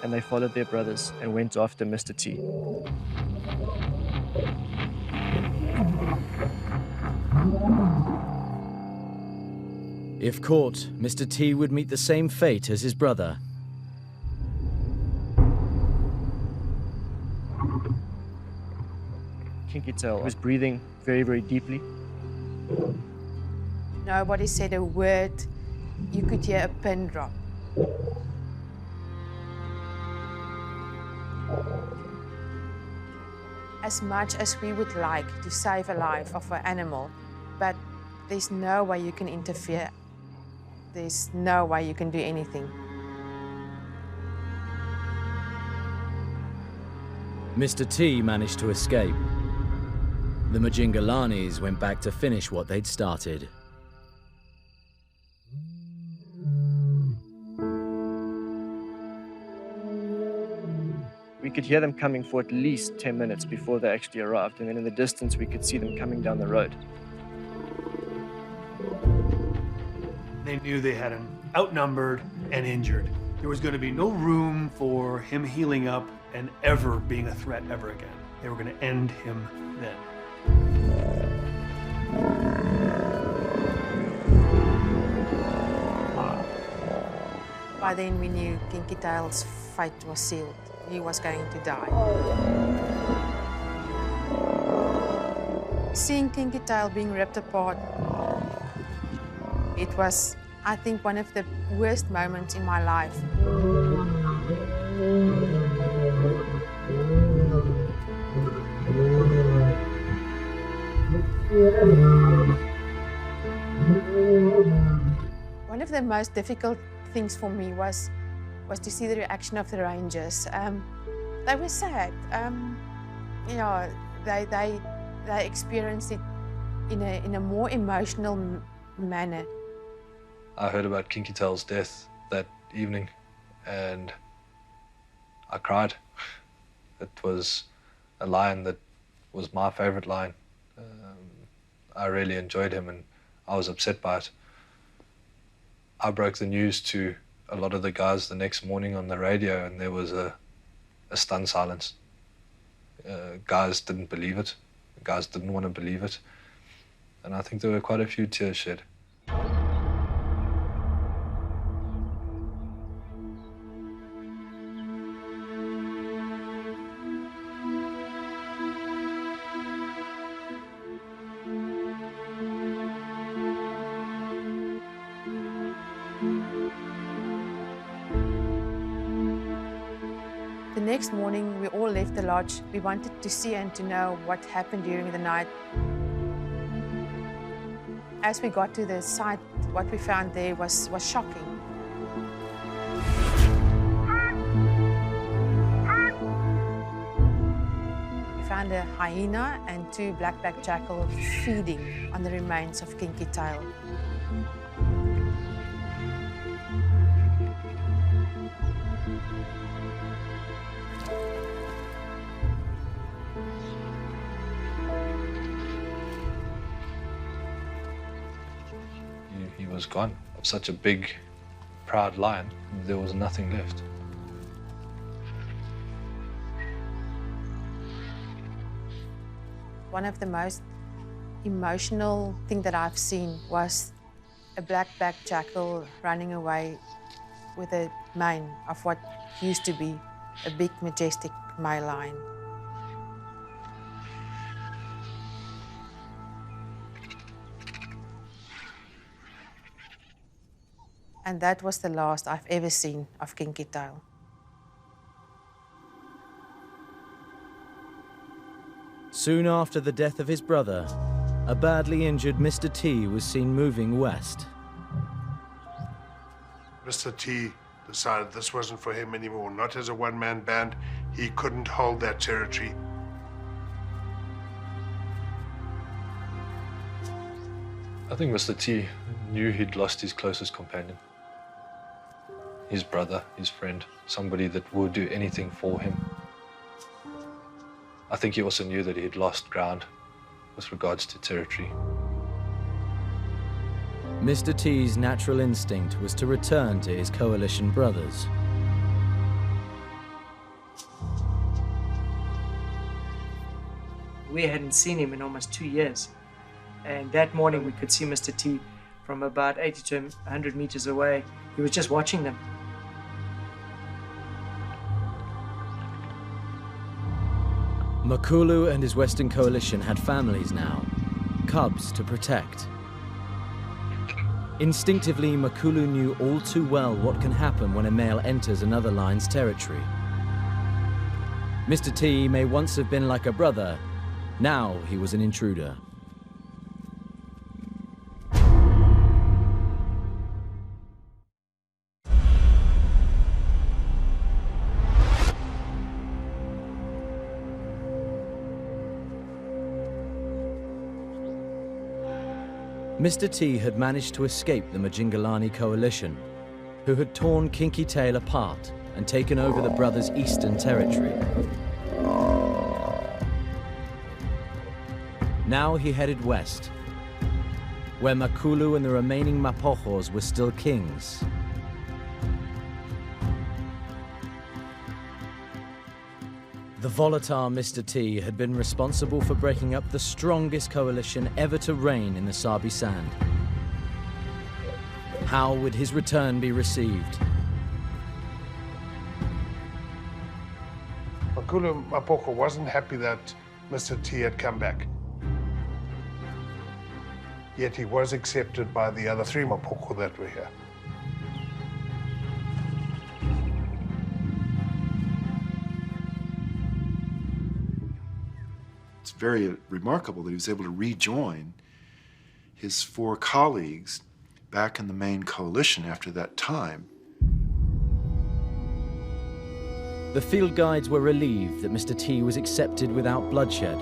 And they followed their brothers and went after Mr. T. If caught, Mr. T would meet the same fate as his brother. Kinky Tail was breathing very, very deeply. Nobody said a word. You could hear a pin drop. As much as we would like to save a life of an animal, but there's no way you can interfere. There's no way you can do anything. Mr. T managed to escape. The Majingalanis went back to finish what they'd started. We could hear them coming for at least 10 minutes before they actually arrived, and then in the distance we could see them coming down the road. They knew they had him outnumbered and injured. There was going to be no room for him healing up and ever being a threat ever again. They were going to end him then. By then we knew Kinky Tail's fate was sealed. He was going to die. Seeing Kinky Tail being ripped apart, it was, I think, one of the worst moments in my life. One of the most difficult things for me was to see the reaction of the rangers. They were sad. You know, they experienced it in a more emotional manner. I heard about Kinky Tail's death that evening, and I cried. It was a lion that was my favorite lion. I really enjoyed him, and I was upset by it. I broke the news to a lot of the guys the next morning on the radio, and there was a stunned silence. Guys didn't believe it. Guys didn't want to believe it. And I think there were quite a few tears shed. The next morning, we all left the lodge. We wanted to see and to know what happened during the night. As we got to the site, what we found there was shocking. We found a hyena and two black-backed jackals feeding on the remains of Kinky Tail. He was gone. of such a big, proud lion, there was nothing left. One of the most emotional thing that I've seen was a black-backed jackal running away with a mane of what used to be a big, majestic male lion. And that was the last I've ever seen of Kinky Tail. Soon after the death of his brother, a badly injured Mr. T was seen moving west. Mr. T decided this wasn't for him anymore. Not as a one-man band. He couldn't hold that territory. I think Mr. T knew he'd lost his closest companion. His brother, his friend, somebody that would do anything for him. I think he also knew that he had lost ground with regards to territory. Mr. T's natural instinct was to return to his coalition brothers. We hadn't seen him in almost 2 years. And that morning we could see Mr. T from about 80 to 100 meters away. He was just watching them. Makulu and his Western coalition had families now, cubs to protect. Instinctively, Makulu knew all too well what can happen when a male enters another lion's territory. Mr. T may once have been like a brother, now he was an intruder. Mr. T had managed to escape the Majingilani coalition, who had torn Kinky Tail apart and taken over the brothers' eastern territory. Now he headed west, where Makulu and the remaining Mapogos were still kings. The volatile Mr. T had been responsible for breaking up the strongest coalition ever to reign in the Sabi Sand. How would his return be received? Makulu Mapogo wasn't happy that Mr. T had come back. Yet he was accepted by the other 3 Mapogo that were here. It's very remarkable that he was able to rejoin his 4 colleagues back in the main coalition after that time. The field guides were relieved that Mr. T was accepted without bloodshed.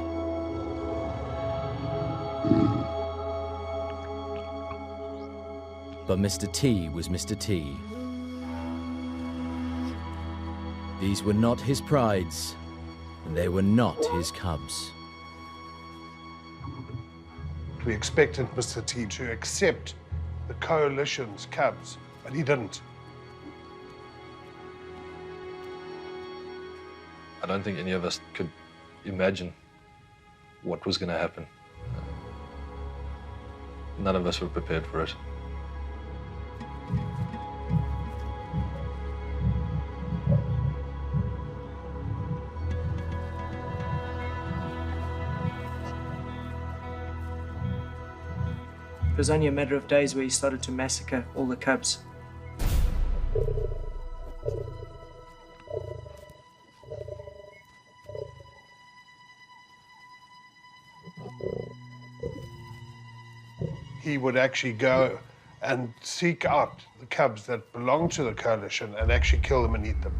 But Mr. T was Mr. T. These were not his prides, and they were not his cubs. We expected Mr. T to accept the coalition's cubs, but he didn't. I don't think any of us could imagine what was going to happen. None of us were prepared for it. It was only a matter of days where he started to massacre all the cubs. He would actually go and seek out the cubs that belonged to the coalition and actually kill them and eat them.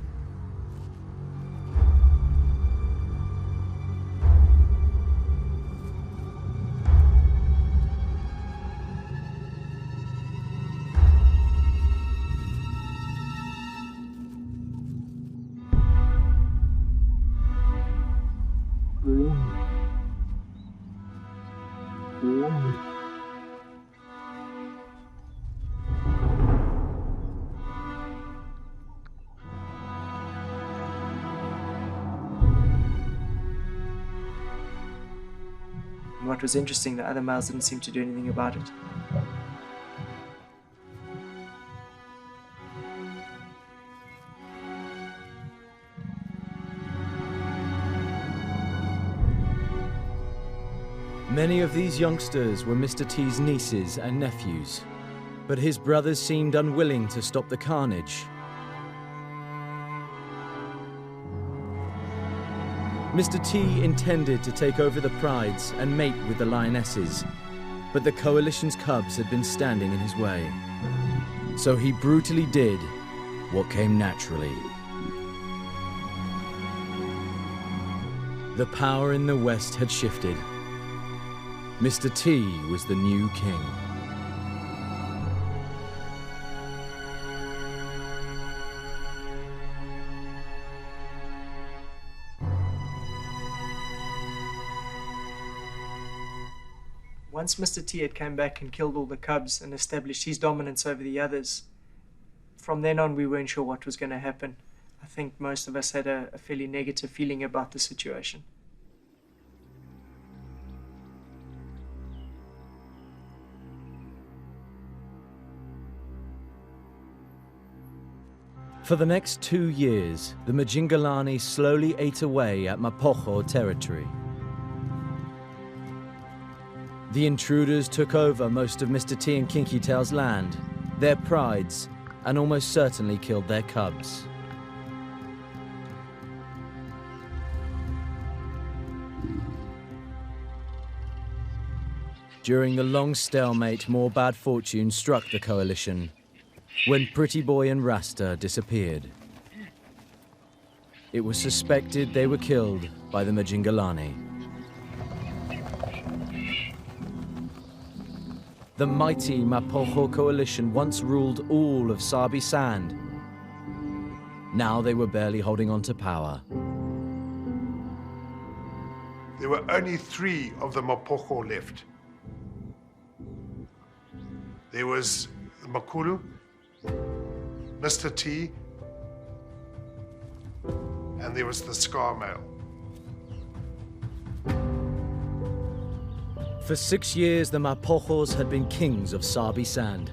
what was interesting, the other males didn't seem to do anything about it. Many of these youngsters were Mr. T's nieces and nephews, but his brothers seemed unwilling to stop the carnage. Mr. T intended to take over the prides and mate with the lionesses, but the coalition's cubs had been standing in his way. So he brutally did what came naturally. The power in the West had shifted. Mr. T was the new king. Once Mr. T had come back and killed all the cubs and established his dominance over the others, from then on we weren't sure what was going to happen. I think most of us had a fairly negative feeling about the situation. For the next 2 years, the Majingilani slowly ate away at Mapogos territory. The intruders took over most of Mr. T and Kinky Tail's land, their prides, and almost certainly killed their cubs. During the long stalemate, more bad fortune struck the coalition when Pretty Boy and Rasta disappeared. It was suspected they were killed by the Majingilani. The mighty Mapogos coalition once ruled all of Sabi Sand. Now they were barely holding on to power. There were only 3 of the Mapogos left. There was the Makulu, Mr. T, and there was the Scar male. For 6 years, the Mapogos had been kings of Sabi Sand.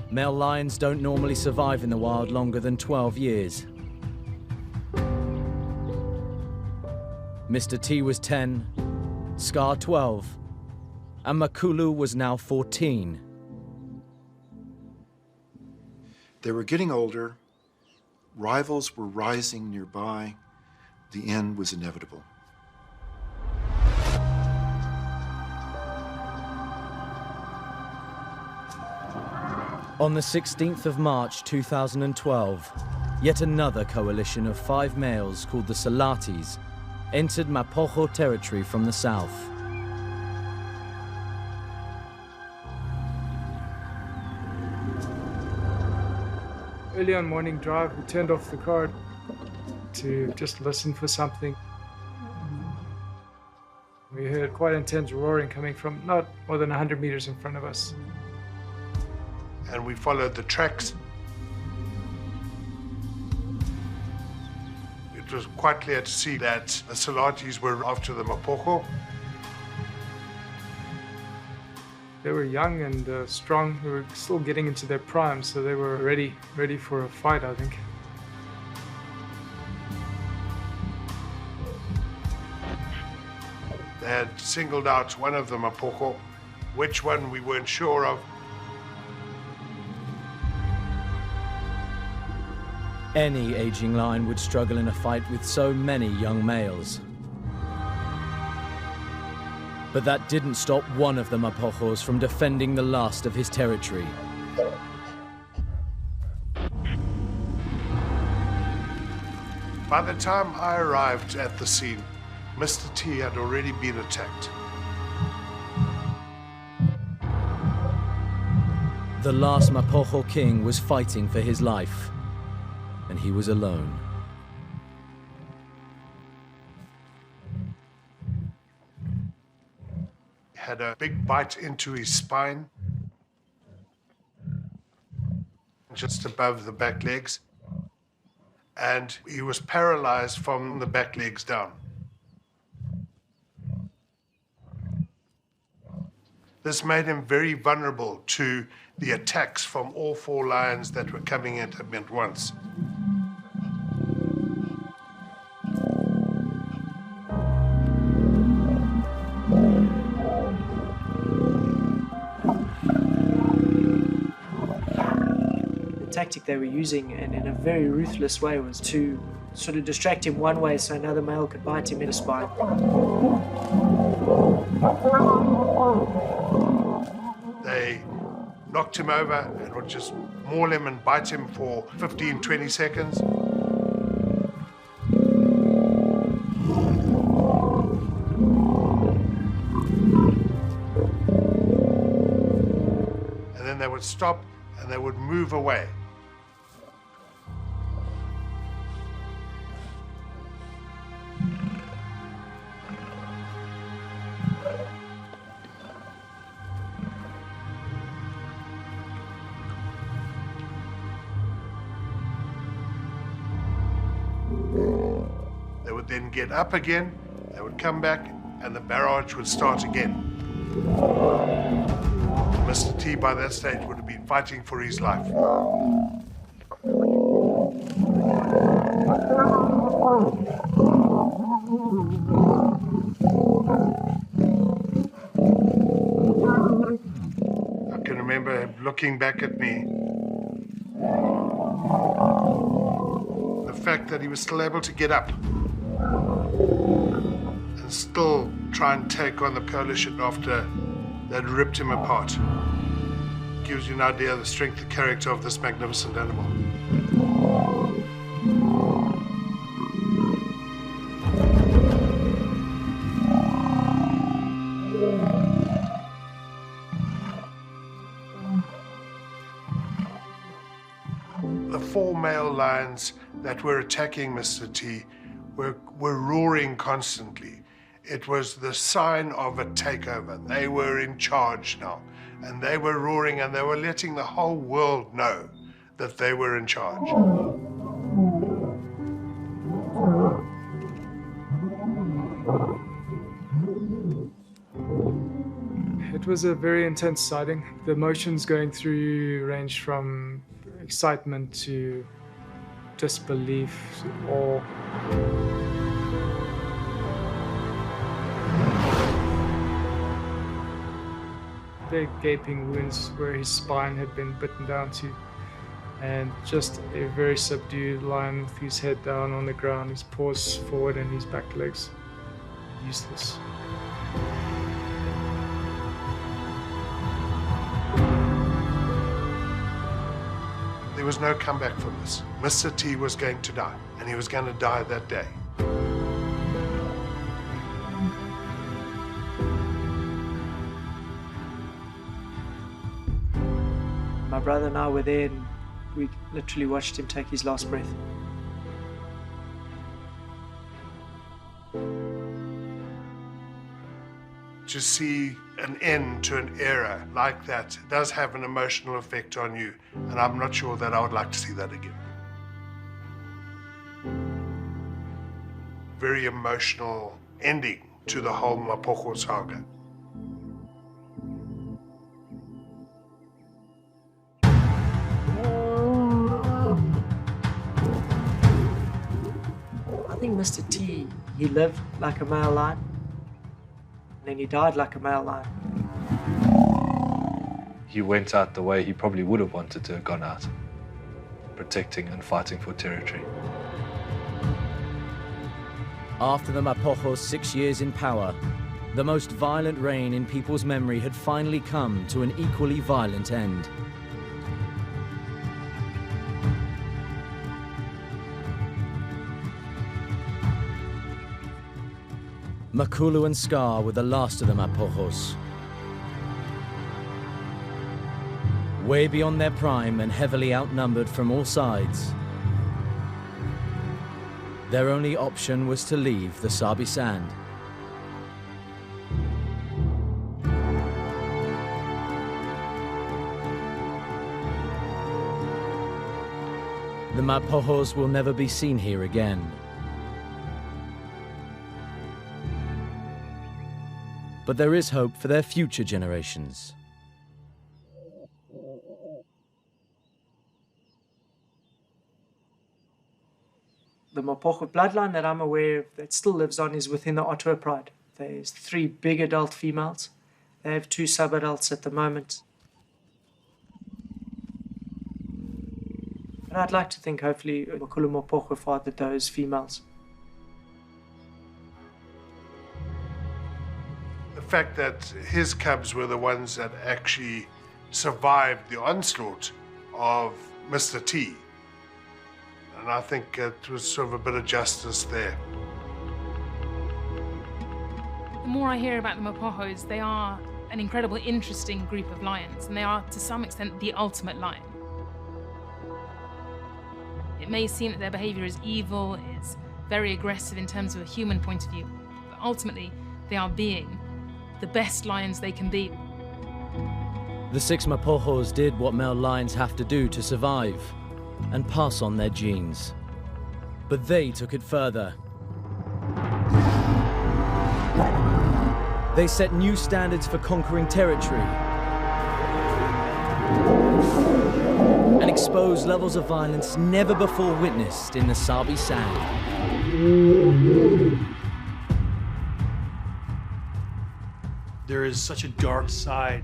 Male lions don't normally survive in the wild longer than 12 years. Mr. T was 10, Scar 12, and Makulu was now 14. They were getting older, rivals were rising nearby, the end was inevitable. On the 16th of March 2012, yet another coalition of 5 males called the Salatis entered Mapogos territory from the south. Early on morning drive, we turned off the car to just listen for something. We heard quite intense roaring coming from not more than 100 meters in front of us. And we followed the tracks. It was quite clear to see that the Salatis were after the Mapogos. They were young and strong. They were still getting into their prime, so they were ready for a fight, I think. They had singled out one of the Mapogos, which one we weren't sure of. Any aging lion would struggle in a fight with so many young males. But that didn't stop one of the Mapogos from defending the last of his territory. By the time I arrived at the scene, Mr. T had already been attacked. The last Mapogos king was fighting for his life, and he was alone. Had a big bite into his spine, just above the back legs. and he was paralyzed from the back legs down. This made him very vulnerable to the attacks from all 4 lions that were coming at him at once. The tactic they were using, and in a very ruthless way, was to sort of distract him one way so another male could bite him in the spine. They knocked him over and would just maul him and bite him for 15, 20 seconds. And then they would stop and they would move away. They would then get up again, they would come back, and the barrage would start again. Mr. T, by that stage, would have been fighting for his life. I can remember him looking back at me. The fact that he was still able to get up and still try and take on the coalition after they'd ripped him apart gives you an idea of the strength and character of this magnificent animal. The 4 male lions that were attacking Mr. T were roaring constantly. It was the sign of a takeover. They were in charge now, and they were roaring, and they were letting the whole world know that they were in charge. It was a very intense sighting. The emotions going through you ranged from excitement to disbelief, awe. The gaping wounds where his spine had been bitten down to, and just a very subdued lion with his head down on the ground, his paws forward and his back legs useless. There was no comeback from this. Mr. T was going to die, and he was going to die that day. My brother and I were there, and we literally watched him take his last breath. To see an end to an era like that does have an emotional effect on you, and I'm not sure that I would like to see that again. Very emotional ending to the whole Mapogos saga. I think Mr. T, he lived like a male lion, and then he died like a male lion. He went out the way he probably would have wanted to have gone out, protecting and fighting for territory. After the Mapogos' 6 years in power, the most violent reign in people's memory had finally come to an equally violent end. Makulu and Scar were the last of the Mapogos. Way beyond their prime and heavily outnumbered from all sides. Their only option was to leave the Sabi sand. The The Mapogos will never be seen here again. But there is hope for their future generations. The Mapogo bloodline that I'm aware of that still lives on is within the Ottawa Pride. There's 3 big adult females. They have 2 sub-adults at the moment. And I'd like to think hopefully Makulu Mapogo fathered those females. The fact that his cubs were the ones that actually survived the onslaught of Mr. T. And I think it was sort of a bit of justice there. The more I hear about the Mapogos, they are an incredibly interesting group of lions, and they are, to some extent, the ultimate lion. It may seem that their behavior is evil, is very aggressive in terms of a human point of view, but ultimately, they are being the best lions they can be. The 6 Mapogos did what male lions have to do to survive and pass on their genes. But they took it further. They set new standards for conquering territory and exposed levels of violence never before witnessed in the Sabi sand. There is such a dark side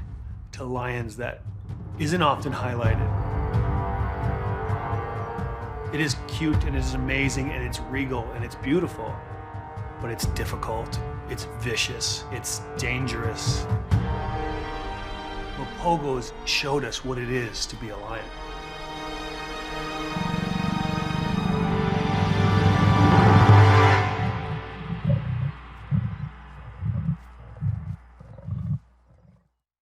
to lions that isn't often highlighted. It is cute and it is amazing and it's regal and it's beautiful, but it's difficult, it's vicious, it's dangerous. Mapogos showed us what it is to be a lion.